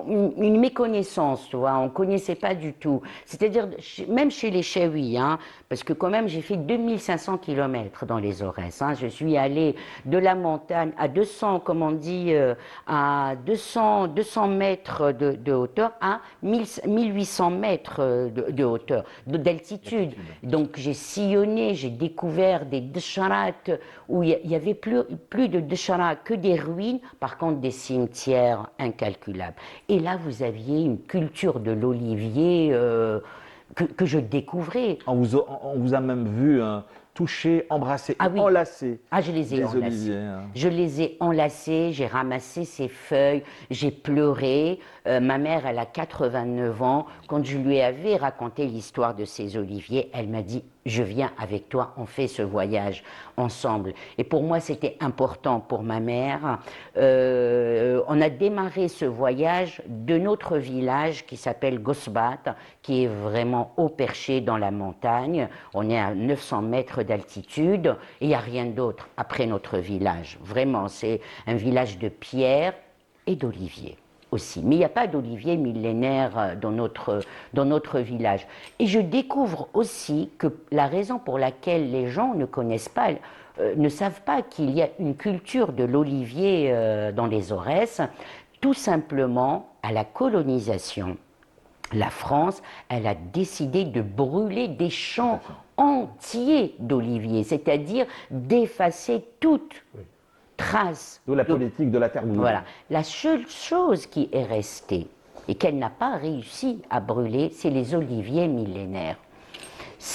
une méconnaissance, tu vois, on ne connaissait pas du tout. C'est-à-dire, même chez les Chewi, hein, parce que quand même, j'ai fait 2500 km dans les Aurès. Hein, je suis allée de la montagne à 200, comme on dit, à 200 mètres de hauteur à 1800 mètres de hauteur, d'altitude. Donc, j'ai sillonné, j'ai découvert des desharat où il y avait plus de desharat que des ruines, par contre, des cimetières incalculables. Et là, vous aviez une culture de l'olivier que je découvrais. On vous a même vu toucher, embrasser, enlacer. Ah, je les ai enlacés. Oliviers, hein. Je les ai enlacés, j'ai ramassé ces feuilles, j'ai pleuré. Ma mère, elle a 89 ans. Quand je lui avais raconté l'histoire de ces oliviers, elle m'a dit, je viens avec toi, on fait ce voyage ensemble. Et pour moi, c'était important pour ma mère. On a démarré ce voyage de notre village qui s'appelle Gosbat, qui est vraiment haut perché dans la montagne. On est à 900 mètres d'altitude et il n'y a rien d'autre après notre village. Vraiment, c'est un village de pierre et d'oliviers aussi. Mais il n'y a pas d'olivier millénaire dans notre village. Et je découvre aussi que la raison pour laquelle les gens ne connaissent pas, ne savent pas qu'il y a une culture de l'olivier dans les Aurès, tout simplement à la colonisation. La France, elle a décidé de brûler des champs entiers d'oliviers, c'est-à-dire d'effacer toute trace. D'où la politique de la terre brûlée. Voilà. La seule chose qui est restée et qu'elle n'a pas réussi à brûler, c'est les oliviers millénaires.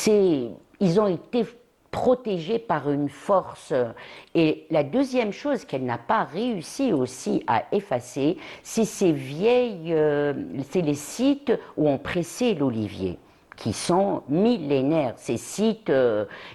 Ils ont été protégés par une force. Et la deuxième chose qu'elle n'a pas réussi aussi à effacer, c'est c'est les sites où on pressait l'olivier, qui sont millénaires. Ces sites,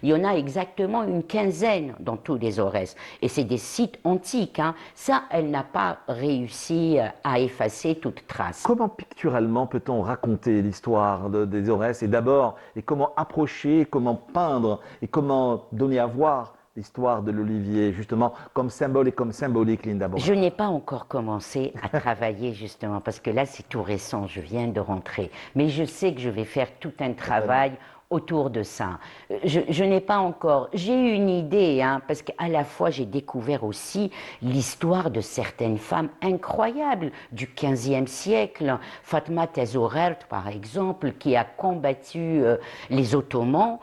il y en a exactement une quinzaine dans tous les Aurès. Et c'est des sites antiques. Hein. Ça, elle n'a pas réussi à effacer toute trace. Comment picturalement peut-on raconter l'histoire des Aurès et comment approcher, comment peindre et comment donner à voir l'histoire de l'olivier, justement, comme symbole et comme symbolique, Linda Bora? Je n'ai pas encore commencé à travailler, justement, parce que là, c'est tout récent, je viens de rentrer. Mais je sais que je vais faire tout un travail autour de ça. Je n'ai pas encore... J'ai eu une idée, hein, parce qu'à la fois, j'ai découvert aussi l'histoire de certaines femmes incroyables du XVe siècle. Fatma Tazorert, par exemple, qui a combattu les Ottomans,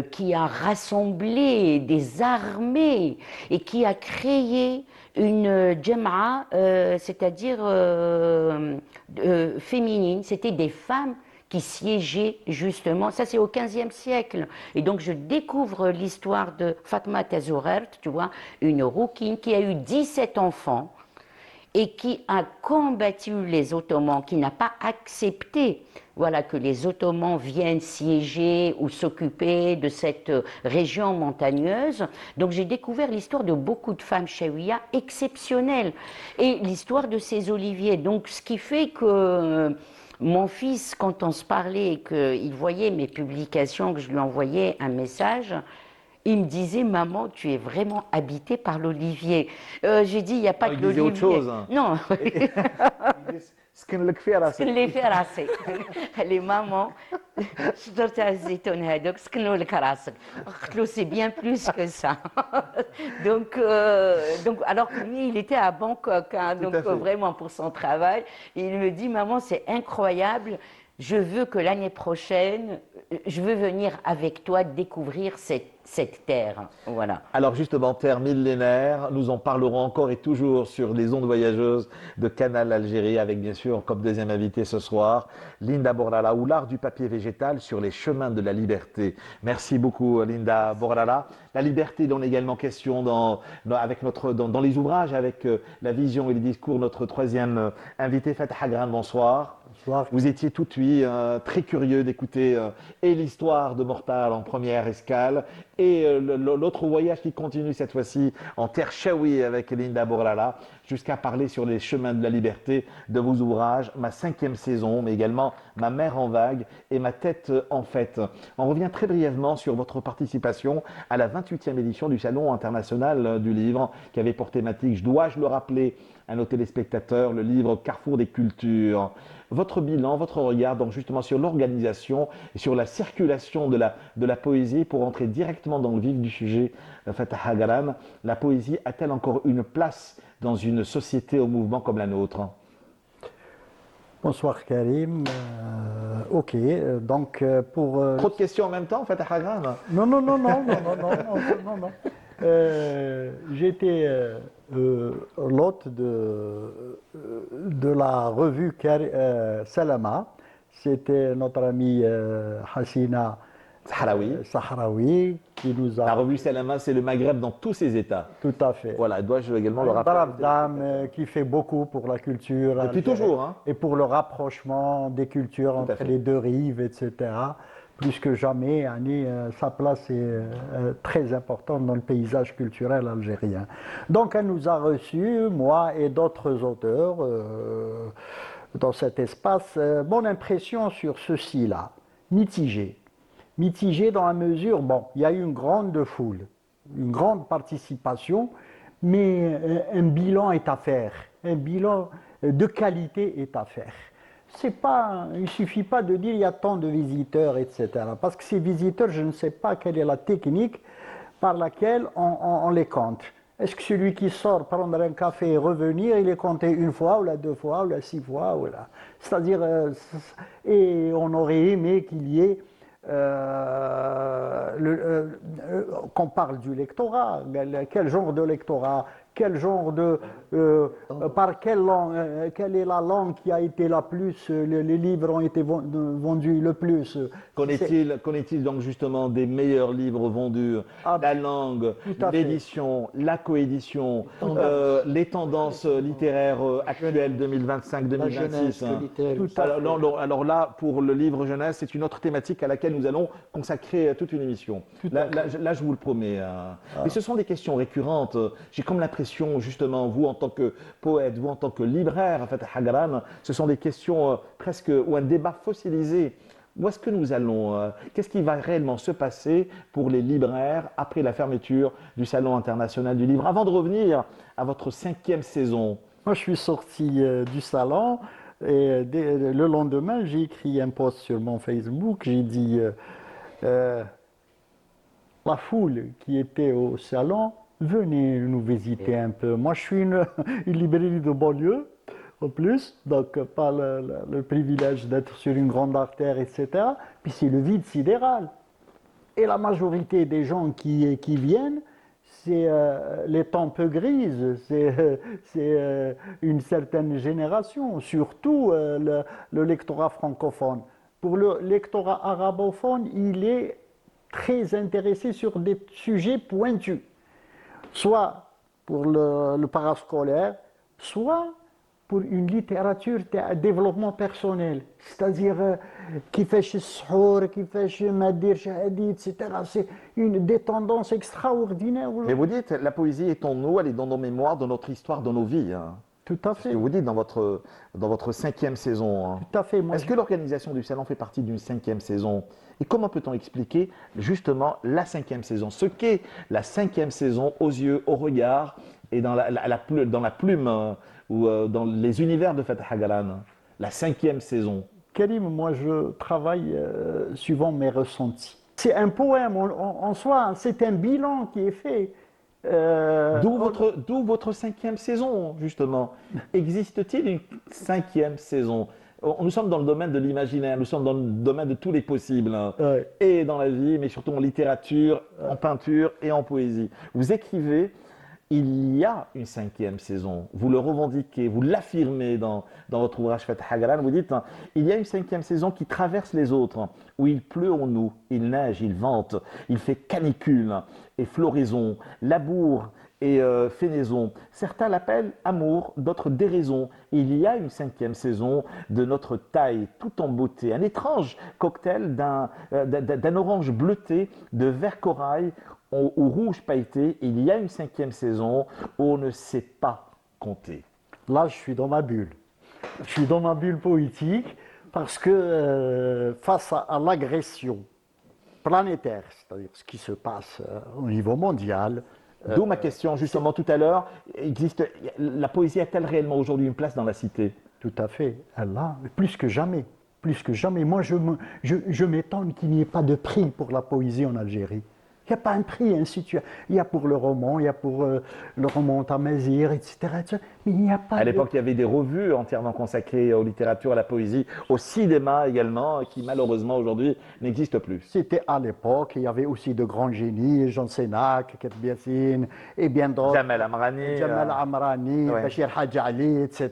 qui a rassemblé des armées et qui a créé une djem'a, c'est-à-dire féminine. C'était des femmes qui siégeaient justement, ça c'est au XVe siècle. Et donc je découvre l'histoire de Fatma Tazorert, tu vois, une rouquine qui a eu 17 enfants et qui a combattu les Ottomans, qui n'a pas accepté, voilà, que les Ottomans viennent siéger ou s'occuper de cette région montagneuse. Donc j'ai découvert l'histoire de beaucoup de femmes chawiyas exceptionnelles et l'histoire de ces oliviers. Donc ce qui fait que Mon fils, quand on se parlait et qu'il voyait mes publications, que je lui envoyais un message, il me disait, maman, tu es vraiment habitée par l'olivier. J'ai dit, il n'y a pas Non, que il disait autre l'olivier. chose, hein. Non, سكن لك فيها راسك. اللي في راسي. Les mamans, شجرة الزيتون هذوك سكنوا لك راسك. قلت له, c'est bien plus que ça. donc, alors que lui, il était à Bangkok, hein, donc à fait. vraiment pour son travail. Et il me dit, maman, c'est incroyable. Je veux que l'année prochaine, je veux venir avec toi découvrir cette terre. Voilà. Alors justement, terre millénaire, nous en parlerons encore et toujours sur les ondes voyageuses de Canal Algérie avec bien sûr comme deuxième invité ce soir, Linda Borlala ou l'art du papier végétal sur les chemins de la liberté. Merci beaucoup Linda Borlala. La liberté dont également question dans les ouvrages avec la vision et les discours, notre troisième invité Fatah Agran, bonsoir. Bonsoir. Vous étiez tout de suite très curieux d'écouter et l'histoire de Mortal en première escale et l'autre voyage qui continue cette fois-ci en terre chaoui avec Linda Borlala jusqu'à parler sur les chemins de la liberté de vos ouvrages, ma 5e saison, mais également ma mère en vague et ma tête en fête. On revient très brièvement sur votre participation à la 28e édition du Salon international du livre qui avait pour thématique, dois-je le rappeler à nos téléspectateurs, le livre Carrefour des cultures. Votre bilan, votre regard donc justement sur l'organisation et sur la circulation de la poésie pour entrer directement dans le vif du sujet, Fatah Agran, la poésie a-t-elle encore une place dans une société au mouvement comme la nôtre? Bonsoir Karim. Ok, donc pour... Trop de questions en même temps, Fatah Agran? Non, non, non, non, non, non, non, non, non. J'étais l'hôte de la revue Salama. C'était notre amie Hassina Sahraoui qui nous a... La revue Salama, c'est le Maghreb dans tous ses états. Tout à fait. Voilà, dois-je également le Une rappeler? brave dame qui fait beaucoup pour la culture. Depuis toujours, hein. Et pour le rapprochement des cultures entre les deux rives, etc. Plus que jamais, Annie, sa place est très importante dans le paysage culturel algérien. Donc elle nous a reçus, moi et d'autres auteurs, dans cet espace. Mon impression sur ceci-là, mitigée. Mitigée dans la mesure, bon, il y a eu une grande foule, une grande participation, mais un bilan est à faire, un bilan de qualité est à faire. Il ne suffit pas de dire il y a tant de visiteurs, etc. Parce que ces visiteurs, je ne sais pas quelle est la technique par laquelle on les compte. Est-ce que celui qui sort prendre un café et revenir, il est compté une fois, ou la 2 fois, ou la 6 fois, ou la... C'est-à-dire, et on aurait aimé qu'il y ait qu'on parle du lectorat, quel genre de lectorat, quel genre de par quelle langue, quelle est la langue qui a été la plus, les livres ont été vendus le plus. Qu'en est-il donc justement des meilleurs livres vendus? La langue, l'édition, la coédition, les tendances littéraires actuelles 2025-2026. Alors là, pour le livre jeunesse, c'est une autre thématique à laquelle nous allons consacrer toute une émission. Là, je vous le promets. Mais ce sont des questions récurrentes. J'ai comme l'impression, justement, vous en tant que poète, vous en tant que libraire, Fatah Agran, ce sont des questions presque, ou un débat fossilisé. Où est-ce que nous allons? Qu'est-ce qui va réellement se passer pour les libraires après la fermeture du Salon international du livre? Avant de revenir à votre 5e saison. Moi, je suis sorti du salon et le lendemain, j'ai écrit un post sur mon Facebook. J'ai dit la foule qui était au salon, venez nous visiter un peu. Moi, je suis une librairie de banlieue, en plus, donc pas le privilège d'être sur une grande artère, etc. Puis c'est le vide sidéral. Et la majorité des gens qui viennent, c'est les temps peu grises, c'est une certaine génération, surtout le lectorat francophone. Pour le lectorat arabophone, il est très intéressé sur des sujets pointus, soit pour le parascolaire, soit pour une littérature à développement personnel, c'est-à-dire qui fait chez Shour, qui fait chez Madir Shahadi, etc. C'est des tendances extraordinaires. Mais vous dites, la poésie est en nous, elle est dans nos mémoires, dans notre histoire, dans nos vies. Hein. Tout à C'est ce fait. que vous dites dans votre 5e saison, hein. Tout à fait. Moi, Est-ce que l'organisation du salon fait partie d'une 5e saison? Et comment peut-on expliquer justement la 5e saison? Ce qu'est la 5e saison aux yeux, au regard et dans dans la plume ou dans les univers de Fatah Agaran. La 5e saison. Karim, moi je travaille suivant mes ressentis. C'est un poème en soi, c'est un bilan qui est fait. D'où votre 5e saison, justement. Existe-t-il une 5e saison? Nous sommes dans le domaine de l'imaginaire, nous sommes dans le domaine de tous les possibles, hein. Ouais. Et dans la vie, mais surtout en littérature, en peinture et en poésie. Vous écrivez, il y a une 5e saison. Vous le revendiquez, vous l'affirmez dans votre ouvrage Fatah Agaran. Vous dites, hein, il y a une 5e saison qui traverse les autres, hein, où il pleut en nous, il neige, il vente, il fait canicule et floraison, labour et fenaison. Certains l'appellent amour, d'autres déraison. Il y a une 5e saison de notre taille, tout en beauté. Un étrange cocktail d'un orange bleuté, de vert corail ou rouge pailleté. Il y a une 5e saison où on ne sait pas compter. Là, je suis dans ma bulle. Je suis dans ma bulle poétique parce que face à l'agression planétaire, c'est-à-dire ce qui se passe au niveau mondial, D'où ma question justement tout à l'heure. La poésie a-t-elle réellement aujourd'hui une place dans la cité? tout à fait, elle a, plus que jamais. Plus que jamais. Moi, je m'étonne qu'il n'y ait pas de prix pour la poésie en Algérie. Il n'y a pas un prix, ainsi de suite. Il y a pour le roman, il y a pour le roman Tamazir, etc., etc. Mais il n'y a pas À l'époque, il y avait des revues entièrement consacrées aux littératures, à la poésie, au cinéma également, qui malheureusement aujourd'hui n'existent plus. C'était à l'époque, il y avait aussi de grands génies, Jean Sénac, Katb Yassine, et bien d'autres. Jamal Amrani, Jamal Amrani, ouais. Bachir Hadj Ali, etc.,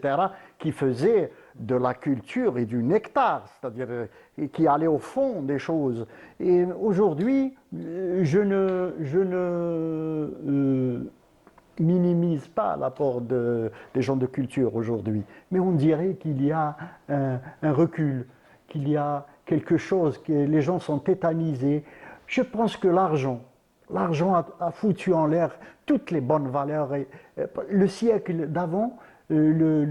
qui faisaient de la culture et du nectar, c'est-à-dire qui allaient au fond des choses. Et aujourd'hui, je ne minimise pas l'apport des gens de culture aujourd'hui, mais on dirait qu'il y a un recul, qu'il y a quelque chose, que les gens sont tétanisés. Je pense que l'argent a foutu en l'air toutes les bonnes valeurs. Et, le siècle d'avant, le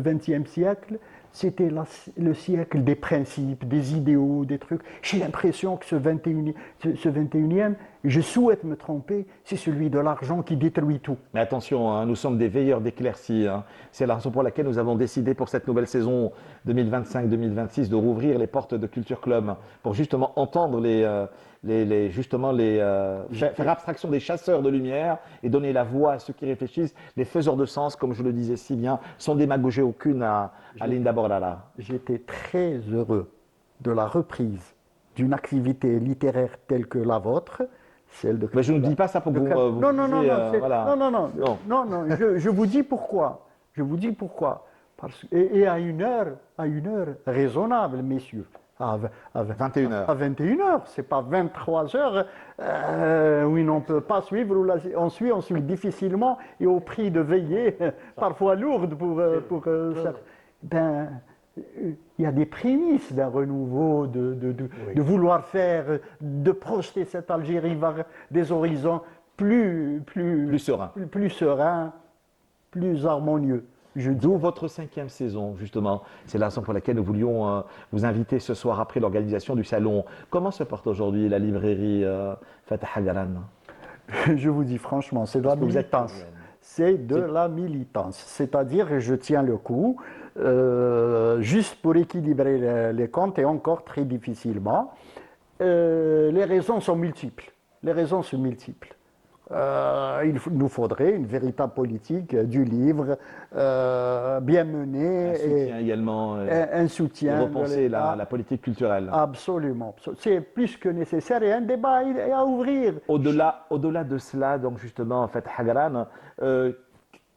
20e siècle, c'était le siècle des principes, des idéaux, des trucs. J'ai l'impression que ce 21e, je souhaite me tromper, c'est celui de l'argent qui détruit tout. Mais attention, hein, nous sommes des veilleurs d'éclaircies, hein. C'est la raison pour laquelle nous avons décidé pour cette nouvelle saison 2025-2026 de rouvrir les portes de Culture Club pour justement entendre faire abstraction des chasseurs de lumière et donner la voix à ceux qui réfléchissent. Les faiseurs de sens, comme je le disais si bien, sans démagogie aucune à Linda Bordala. J'étais très heureux de la reprise d'une activité littéraire telle que la vôtre, celle de... Mais je ne dis pas ça pour que vous non, non, non, disiez, non, voilà. non, je vous dis pourquoi. Je vous dis pourquoi. Et à une heure raisonnable, messieurs. À 21h. À 21h, c'est pas 23h. Oui, on ne peut pas suivre. On suit difficilement et au prix de veillées parfois lourdes pour ça. Ben, il y a des prémices d'un renouveau, de vouloir faire, de projeter cette Algérie vers des horizons plus sereins. plus sereins, plus harmonieux. D'où votre 5e saison, justement. C'est la raison pour laquelle nous voulions vous inviter ce soir après l'organisation du salon. Comment se porte aujourd'hui la librairie Fatah Agaran? Je vous dis franchement, c'est de la militance. C'est de la militance. C'est-à-dire que je tiens le coup, juste pour équilibrer les comptes, et encore très difficilement. Les raisons sont multiples. Il nous faudrait une véritable politique du livre bien menée. Un soutien également. Un soutien. Repenser la politique culturelle. Absolument. C'est plus que nécessaire et un débat à ouvrir. Au-delà de cela, donc justement, en fait, Agaran,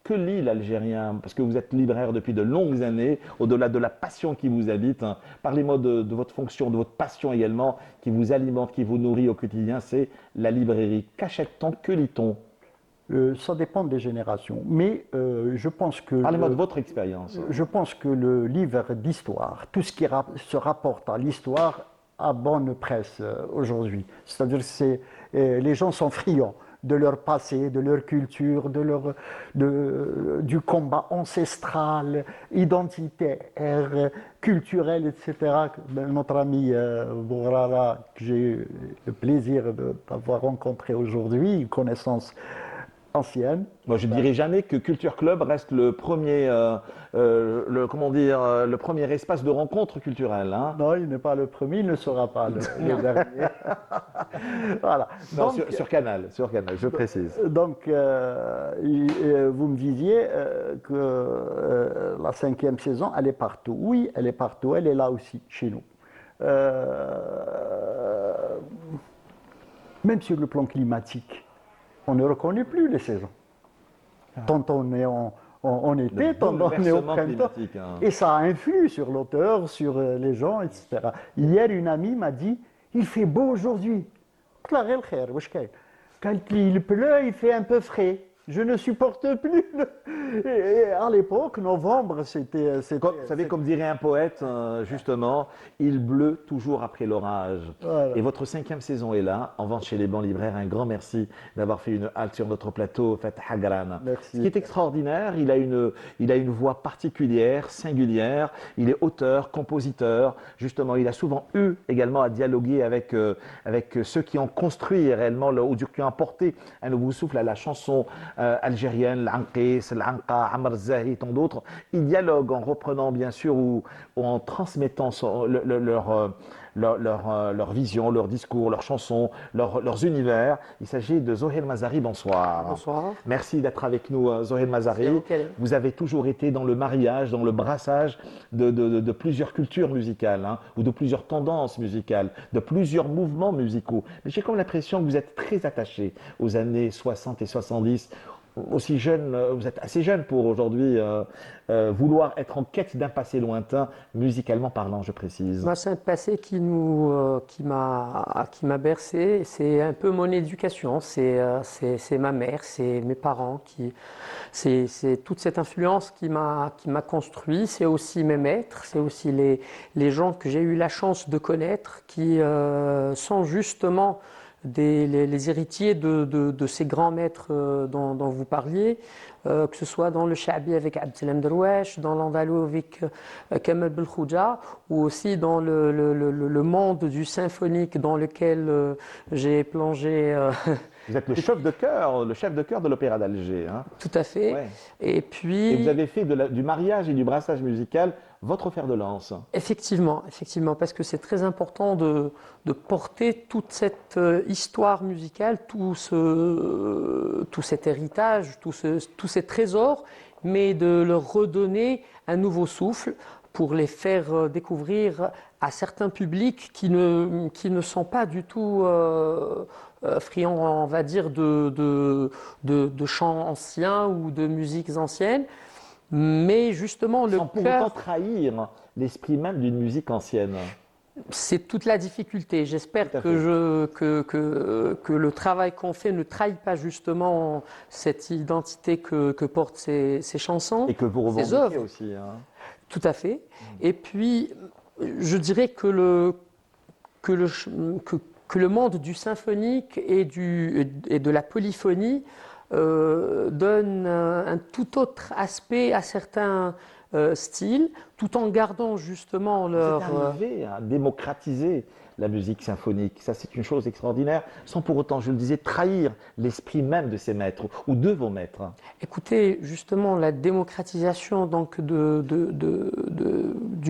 que lit l'Algérien? Parce que vous êtes libraire depuis de longues années, au-delà de la passion qui vous habite. Hein. Parlez-moi de votre fonction, de votre passion également, qui vous alimente, qui vous nourrit au quotidien, c'est la librairie. Qu'achète-t-on? Que lit-on? Ça dépend des générations, mais je pense que... Parlez-moi de votre expérience. Je pense que le livre d'histoire, tout ce qui se rapporte à l'histoire, a bonne presse aujourd'hui. C'est-à-dire que les gens sont friands de leur passé, de leur culture, du combat ancestral, identitaire, culturel, etc. Notre ami Bourara, que j'ai eu le plaisir d'avoir rencontré aujourd'hui, une connaissance ancienne. Moi, je dirais jamais que Culture Club reste le premier, comment dire, le premier espace de rencontre culturelle, hein. Non, il n'est pas le premier, il ne sera pas le dernier. Voilà. Non, Donc, sur Canal, je précise. donc, vous me disiez que la 5e saison, elle est partout. Oui, elle est partout, elle est là aussi, chez nous. Même sur le plan climatique, on ne reconnaît plus les saisons. Tantôt on est en été, tantôt on est au bouleversement printemps. climatique, hein. Et ça influe sur l'auteur, sur les gens, etc. Hier, une amie m'a dit, il fait beau aujourd'hui. قلت لها غير الخير واش كاين؟ قالت لي il pleut, il fait un peu frais. Je ne supporte plus. Et à l'époque, novembre, c'était. Vous savez, comme dirait un poète, justement, il bleut toujours après l'orage. Voilà. Et votre 5e saison est là, en vente chez les bons libraires. Un grand merci d'avoir fait une halte sur notre plateau, Fatah Hagran. Merci. Ce qui est extraordinaire, il a une voix particulière, singulière. Il est auteur, compositeur. Justement, il a souvent eu également à dialoguer avec ceux qui ont construit réellement, ou qui ont apporté un nouveau souffle à la chanson algérienne, l'Anqis, l'Anqa, Amr Zahi, tant d'autres. Ils dialoguent en reprenant bien sûr ou en transmettant leur vision, leur discours, leurs chansons, leurs univers. Il s'agit de Zohair Mazari, bonsoir. Bonsoir. Merci d'être avec nous, Zohair Mazari. Vous avez toujours été dans le mariage, dans le brassage de plusieurs cultures musicales, hein, ou de plusieurs tendances musicales, de plusieurs mouvements musicaux. Mais j'ai comme l'impression que vous êtes très attaché aux années 60 et 70, aussi jeune, vous êtes assez jeune pour aujourd'hui vouloir être en quête d'un passé lointain, musicalement parlant, je précise. Moi, c'est un passé qui m'a bercé. C'est un peu mon éducation. C'est ma mère, c'est mes parents c'est toute cette influence qui m'a construit. C'est aussi mes maîtres, c'est aussi les gens que j'ai eu la chance de connaître, qui sont justement les héritiers de ces grands maîtres dont vous parliez, que ce soit dans le Sha'bi avec Abdelhamid Drouesh, dans l'Andalou avec Kamal Belkhouja, ou aussi dans le monde du symphonique dans lequel j'ai plongé. Vous êtes le chef de chœur de l'Opéra d'Alger, hein. Tout à fait. Ouais. Et puis. Et vous avez fait du mariage et du brassage musical votre fer de lance. Effectivement, parce que c'est très important de porter toute cette histoire musicale, tout cet héritage, tous ces trésors, mais de leur redonner un nouveau souffle pour les faire découvrir à certains publics qui ne sont pas du tout friands, on va dire, de chants anciens ou de musiques anciennes. Mais justement, le sans pour autant trahir l'esprit même d'une musique ancienne. C'est toute la difficulté. J'espère que le travail qu'on fait ne trahit pas justement cette identité que portent ces chansons. Et que vous revendiquez aussi. Hein. Tout à fait. Et puis, je dirais que le monde du symphonique et de la polyphonie donne un tout autre aspect à certains styles, tout en gardant justement leur... Vous êtes arrivé à démocratiser la musique symphonique. Ça, c'est une chose extraordinaire, sans pour autant, je le disais, trahir l'esprit même de ces maîtres ou de vos maîtres. Écoutez, justement, la démocratisation donc du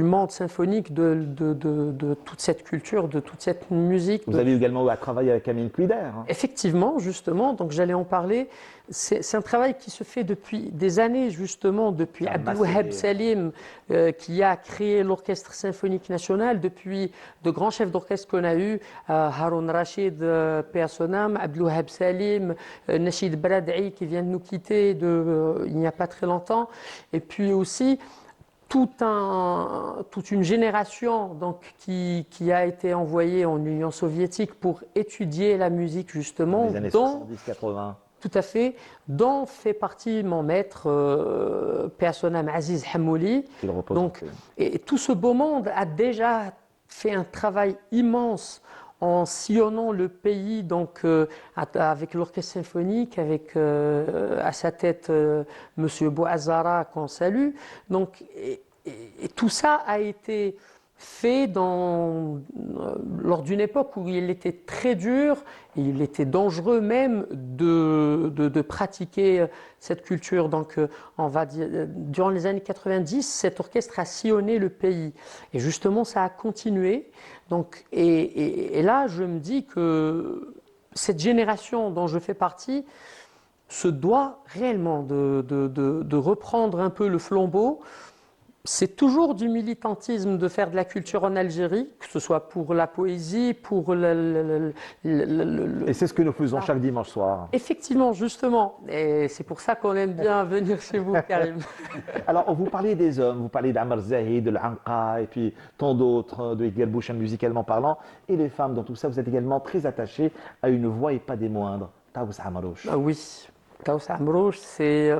monde symphonique, de toute cette culture, de toute cette musique. Vous avez également eu à travailler avec Amin Kouider. Hein. Effectivement, justement, donc j'allais en parler. C'est un travail qui se fait depuis des années, justement, depuis Abdelwahab Salim, qui a créé l'Orchestre symphonique national, depuis de grands chefs d'orchestre qu'on a eu, Haroun Rachid, paix à son âme, Abdelwahab Salim, Nachid Brad'i, qui vient de nous quitter il n'y a pas très longtemps, et puis aussi toute une génération donc, qui a été envoyée en Union soviétique pour étudier la musique, justement. Dans les années 70-80. Tout à fait, dont fait partie mon maître, paix à son âme, Aziz Hamouli. Donc, et tout ce beau monde a déjà fait un travail immense en sillonnant le pays, donc avec l'orchestre symphonique, avec à sa tête Monsieur Bouazara qu'on salue. Donc, et tout ça a été fait lors d'une époque où il était très dur et il était dangereux même de pratiquer cette culture. Donc, on va dire, durant les années 90, cet orchestre a sillonné le pays. Et justement, ça a continué. Donc, et là, je me dis que cette génération dont je fais partie se doit réellement de reprendre un peu le flambeau. C'est toujours du militantisme de faire de la culture en Algérie, que ce soit pour la poésie, pour Et c'est ce que nous faisons chaque dimanche soir. Effectivement, justement. Et c'est pour ça qu'on aime bien venir chez vous, Karim. Alors, vous parlez des hommes, vous parlez d'Amr Zahid, de l'Anqa, et puis tant d'autres, de Edgar Bouchan musicalement parlant. Et les femmes, dans tout ça, vous êtes également très attachés à une voix et pas des moindres. Taous Amrouche. Ah oui, Taous Amrouche, c'est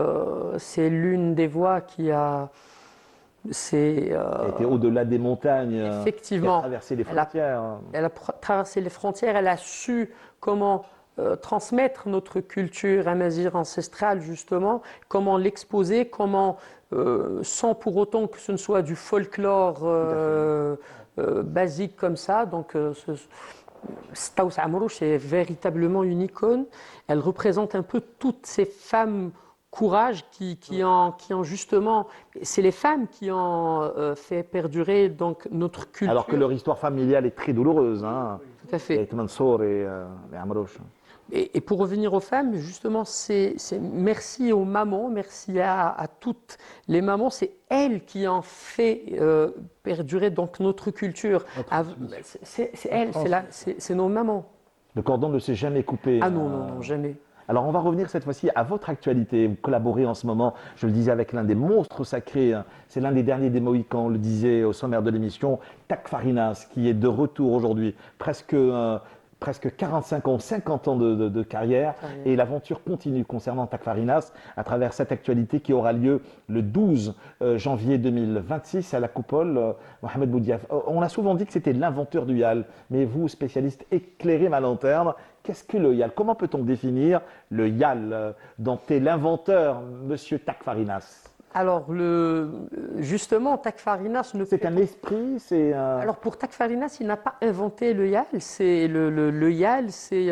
l'une des voix qui a... Elle était au-delà des montagnes, effectivement, qui a traversé les frontières. Elle a traversé les frontières, elle a su comment transmettre notre culture amazigh ancestrale, justement, comment l'exposer, comment, sans pour autant que ce ne soit du folklore basique comme ça. Donc, Taous Amrouche est véritablement une icône. Elle représente un peu toutes ces femmes courage qui ont justement, c'est les femmes qui ont fait perdurer donc notre culture. Alors que leur histoire familiale est très douloureuse. Hein. Tout à fait. Mansour et Amrouche. Et pour revenir aux femmes, justement, c'est merci aux mamans, merci à toutes les mamans, c'est elles qui ont fait perdurer donc notre culture. C'est elles, c'est nos mamans. Le cordon ne s'est jamais coupé. Ah non, non, non, jamais. Alors on va revenir cette fois-ci à votre actualité. Vous collaborez en ce moment, je le disais, avec l'un des monstres sacrés. C'est l'un des derniers des Mohicans, on le disait au sommaire de l'émission, Tak Farinas, qui est de retour aujourd'hui. Presque 45 ans, 50 ans de carrière. Et l'aventure continue concernant Tak Farinas à travers cette actualité qui aura lieu le 12 janvier 2026 à la Coupole, Mohamed Boudiaf. On a souvent dit que c'était l'inventeur du Yal, mais vous, spécialiste, éclairez ma lanterne. Qu'est-ce que le Yal? Comment peut-on définir le Yal dont est l'inventeur, monsieur Tak Farinas? Alors, justement, Tak Farinas ne C'est un esprit, c'est un... Alors, pour Tak Farinas, il n'a pas inventé le Yal. Le Yal, c'est...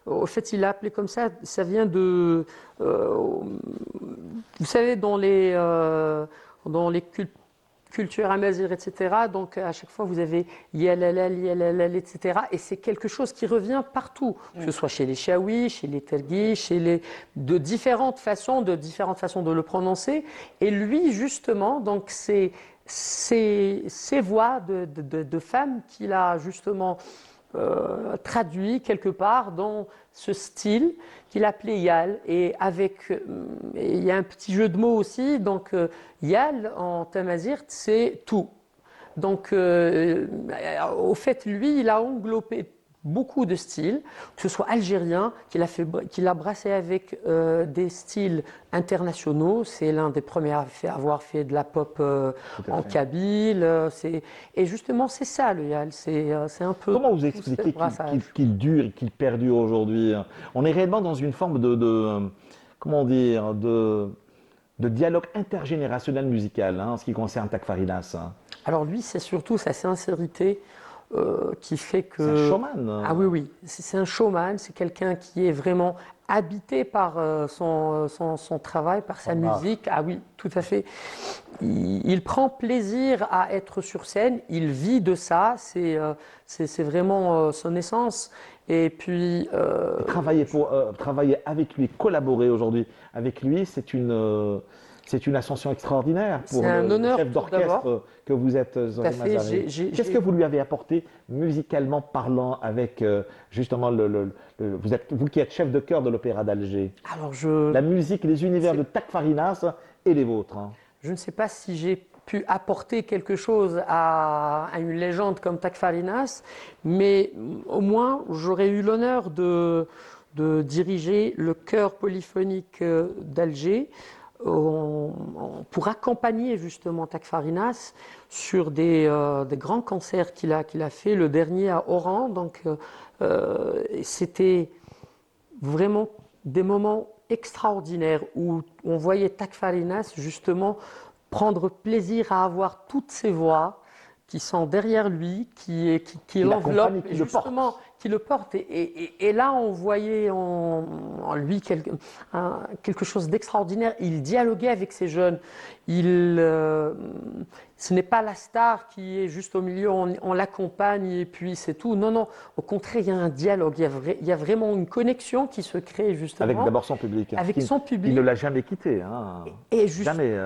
au fait, il l'a appelé comme ça vient de... vous savez, dans les culture amazigh, etc. Donc à chaque fois vous avez yalalal, etc. Et c'est quelque chose qui revient partout, que ce soit chez les Chaouis, chez les Tergis, de différentes façons de le prononcer. Et lui justement, donc c'est ces voix de femmes qu'il a justement traduit quelque part dans ce style qu'il appelait Yal, et il y a un petit jeu de mots aussi, donc Yal en tamazight c'est tout. Donc au fait lui il a englobé beaucoup de styles, que ce soit algérien, qu'il a brassé avec des styles internationaux. C'est l'un des premiers à avoir fait de la pop en kabyle. Et justement, c'est ça le Yal. C'est un peu. Comment vous expliquez qu'il dure et qu'il perdure aujourd'hui? On est réellement dans une forme comment dire, de dialogue intergénérationnel musical, en ce qui concerne Tak Farinas. Alors lui, c'est surtout sa sincérité. Qui fait que... C'est un showman. Ah oui, c'est un showman, c'est quelqu'un qui est vraiment habité par son travail, par sa musique. Ah oui, tout à fait. Il prend plaisir à être sur scène, il vit de ça, c'est vraiment son essence. Et puis... travailler avec lui, collaborer aujourd'hui avec lui, c'est une ascension extraordinaire pour le chef d'orchestre que vous êtes, Zoé Mazaré. Qu'est-ce que vous lui avez apporté musicalement parlant avec justement vous qui êtes chef de chœur de l'Opéra d'Alger? Alors la musique, les univers de Tak Farinas et les vôtres. Je ne sais pas si j'ai pu apporter quelque chose à une légende comme Tak Farinas, mais au moins j'aurais eu l'honneur de diriger le chœur polyphonique d'Alger. pour accompagner justement Takfarinas sur des grands concerts qu'il a fait, le dernier à Oran. Donc c'était vraiment des moments extraordinaires où on voyait Takfarinas justement prendre plaisir à avoir toutes ces voix qui sont derrière lui, qui l'enveloppent, qui le porte. justement, qui le portent. Et là, on voyait en lui quelque chose d'extraordinaire. Il dialoguait avec ces jeunes. Ce n'est pas la star qui est juste au milieu, on l'accompagne et puis c'est tout. Non, non, au contraire, il y a un dialogue. Il y a vraiment une connexion qui se crée justement. Avec d'abord son public. Avec son public. Il ne l'a jamais quitté. Hein. Jamais.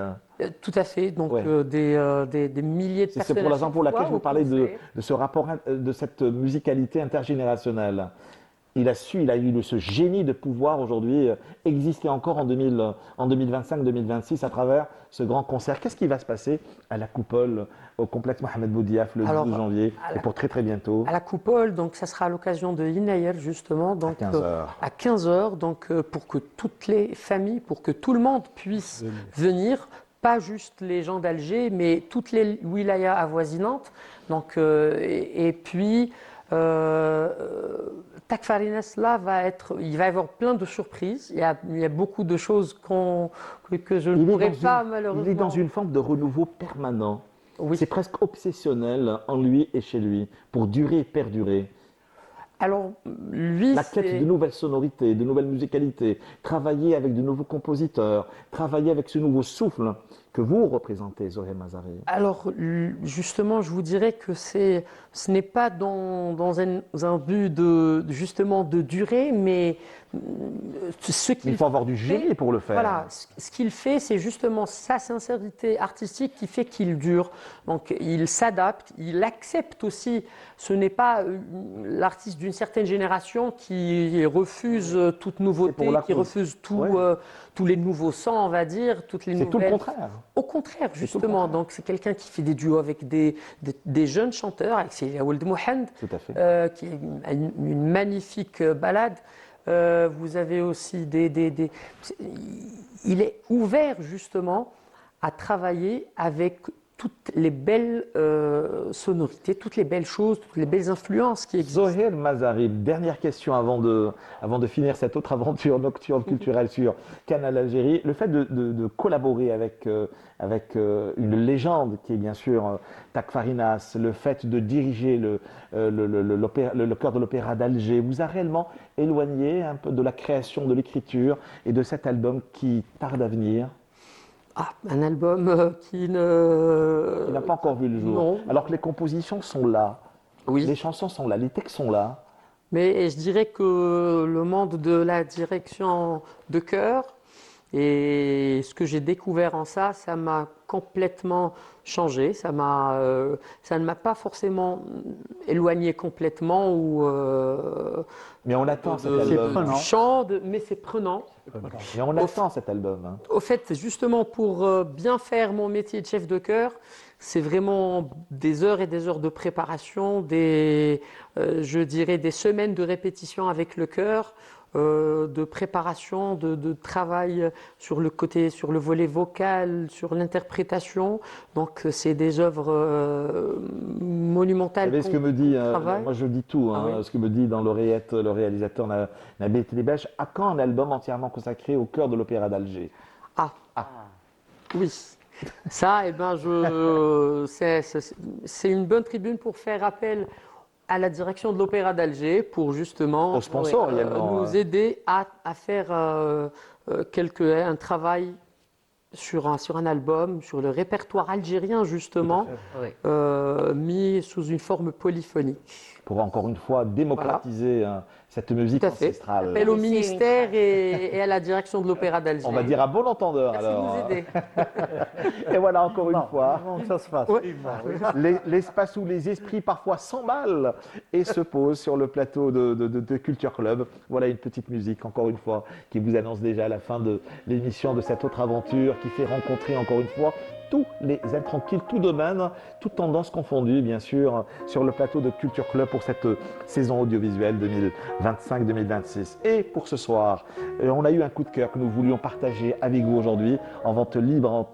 Tout à fait. Donc Ouais. des milliers de personnes. C'est pour la raison pour laquelle fois je vous au parlais de concert. ce rapport, de cette musicalité intergénérationnelle. Il a eu ce génie de pouvoir aujourd'hui exister encore en 2025-2026 à travers ce grand concert. Qu'est-ce qui va se passer à la Coupole, au complexe Mohamed Boudiaf le 12 janvier et pour très très bientôt? À la Coupole, donc ça sera à l'occasion de Inayer justement, donc À 15 heures. à 15 heures, donc pour que toutes les familles, pour que tout le monde puisse venir, pas juste les gens d'Alger, mais toutes les wilayas avoisinantes. Donc et puis Takfarinas là il va y avoir plein de surprises. Il y a beaucoup de choses que je ne pourrais pas malheureusement. Il est dans une forme de renouveau permanent. Oui. C'est presque obsessionnel en lui et chez lui pour durer et perdurer. Alors lui, La quête de nouvelles sonorités, de nouvelles musicalités, travailler avec de nouveaux compositeurs, travailler avec ce nouveau souffle que vous représentez, Zohé Mazari. Alors justement, je vous dirais que ce n'est pas dans un but justement de durée, mais ce qu'il Il faut avoir du génie fait, pour le faire. Voilà, ce qu'il fait, c'est justement sa sincérité artistique qui fait qu'il dure. Donc il s'adapte, il accepte aussi. Ce n'est pas l'artiste d'une certaine génération qui refuse toute nouveauté, qui refuse tous les nouveaux sons, on va dire, toutes les C'est nouvelles. tout le contraire. Au contraire, justement. Donc, c'est quelqu'un qui fait des duos avec des jeunes chanteurs, avec Ould Mohand, Tout à fait. qui est une magnifique ballade. Vous avez aussi il est ouvert, justement, à travailler avec toutes les belles sonorités, toutes les belles choses, toutes les belles influences qui existent. Zohé Mazari, dernière question avant de finir cette autre aventure nocturne culturelle sur Canal Algérie. Le fait de collaborer avec une légende qui est bien sûr Takfarinas, le fait de diriger le chœur de l'opéra d'Alger, vous a réellement éloigné un peu de la création, de l'écriture et de cet album qui tarde à venir? Ah, un album qui Il n'a pas encore vu le jour. Non. Alors que les compositions sont là, Oui. les chansons sont là, les textes sont là. Mais je dirais que le monde de la direction de chœur et ce que j'ai découvert en ça m'a complètement changé. Ça ne m'a pas forcément éloigné complètement Mais on attend cet du album. chant, mais c'est prenant. Et on attend cet album. Hein. Au fait, justement, pour bien faire mon métier de chef de chœur, c'est vraiment des heures et des heures de préparation, je dirais des semaines de répétition avec le chœur, de préparation, de travail sur le volet vocal, sur l'interprétation. Donc, c'est des œuvres monumentales. Vous savez ce que me dit, travaille. moi je dis tout, hein, Ah oui. ce que me dit dans l'oreillette le réalisateur Nabil Telebech, à quand un album entièrement consacré au cœur de l'opéra d'Alger? Oui. Ça, eh ben, c'est une bonne tribune pour faire appel à la direction de l'Opéra d'Alger pour justement Aux sponsors également. nous aider à faire un travail sur un album, sur le répertoire algérien justement, Oui. mis sous une forme polyphonique. Pour encore une fois démocratiser cette musique Tout à fait. ancestrale. Appel au C'est une ministère et à la direction de l'Opéra d'Alger. On va dire à bon entendeur Merci de alors. nous aider. Et voilà encore une fois. Comment que ça se passe? Ouais. L'espace où les esprits parfois s'emballent et se posent sur le plateau de Culture Club. Voilà une petite musique, encore une fois, qui vous annonce déjà la fin de l'émission de cette autre aventure qui fait rencontrer encore une fois tous les intranquilles, tout domaine, toute tendance confondue, bien sûr, sur le plateau de Culture Club pour cette saison audiovisuelle 2025-2026. Et pour ce soir, on a eu un coup de cœur que nous voulions partager avec vous aujourd'hui en vente libre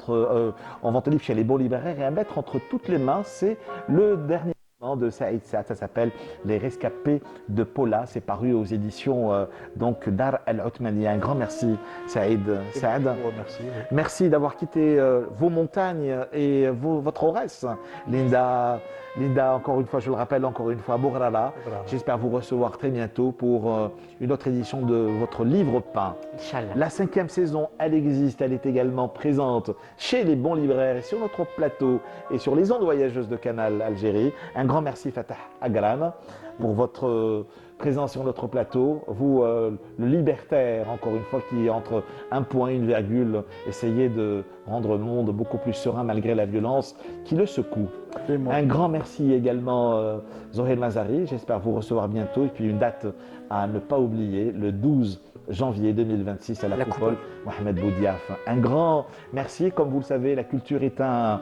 chez les bons libraires et à mettre entre toutes les mains. C'est le dernier de Saïd Saad, ça s'appelle Les Rescapés de Paula, c'est paru aux éditions donc Dar Al-Othmani. Un grand merci Saïd Saad. Merci. Merci d'avoir quitté vos montagnes et votre Aurès. Linda, encore une fois, je le rappelle, encore une fois, Bourrala. J'espère vous recevoir très bientôt pour une autre édition de votre livre peint. Inch'Allah. La 5e saison, elle existe, elle est également présente chez les bons libraires et sur notre plateau et sur les ondes voyageuses de Canal Algérie. Un grand merci Fatah Agran pour votre présence sur notre plateau. Vous, le libertaire, encore une fois, qui entre un point et une virgule, essayez de rendre le monde beaucoup plus serein malgré la violence qui le secoue. Un grand merci également Zohel Mazari, j'espère vous recevoir bientôt. Et puis une date à ne pas oublier, le 12 janvier 2026 à la Coupole, Mohamed Boudiaf. Un grand merci. Comme vous le savez, la culture est un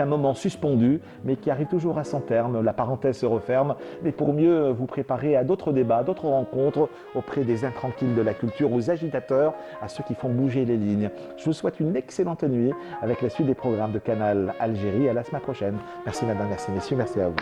moment suspendu, mais qui arrive toujours à son terme. La parenthèse se referme, mais pour mieux vous préparer à d'autres débats, d'autres rencontres auprès des intranquilles de la culture, aux agitateurs, à ceux qui font bouger les lignes. Je vous souhaite une excellente nuit avec la suite des programmes de Canal Algérie. À la semaine prochaine. Merci madame, merci messieurs, merci à vous.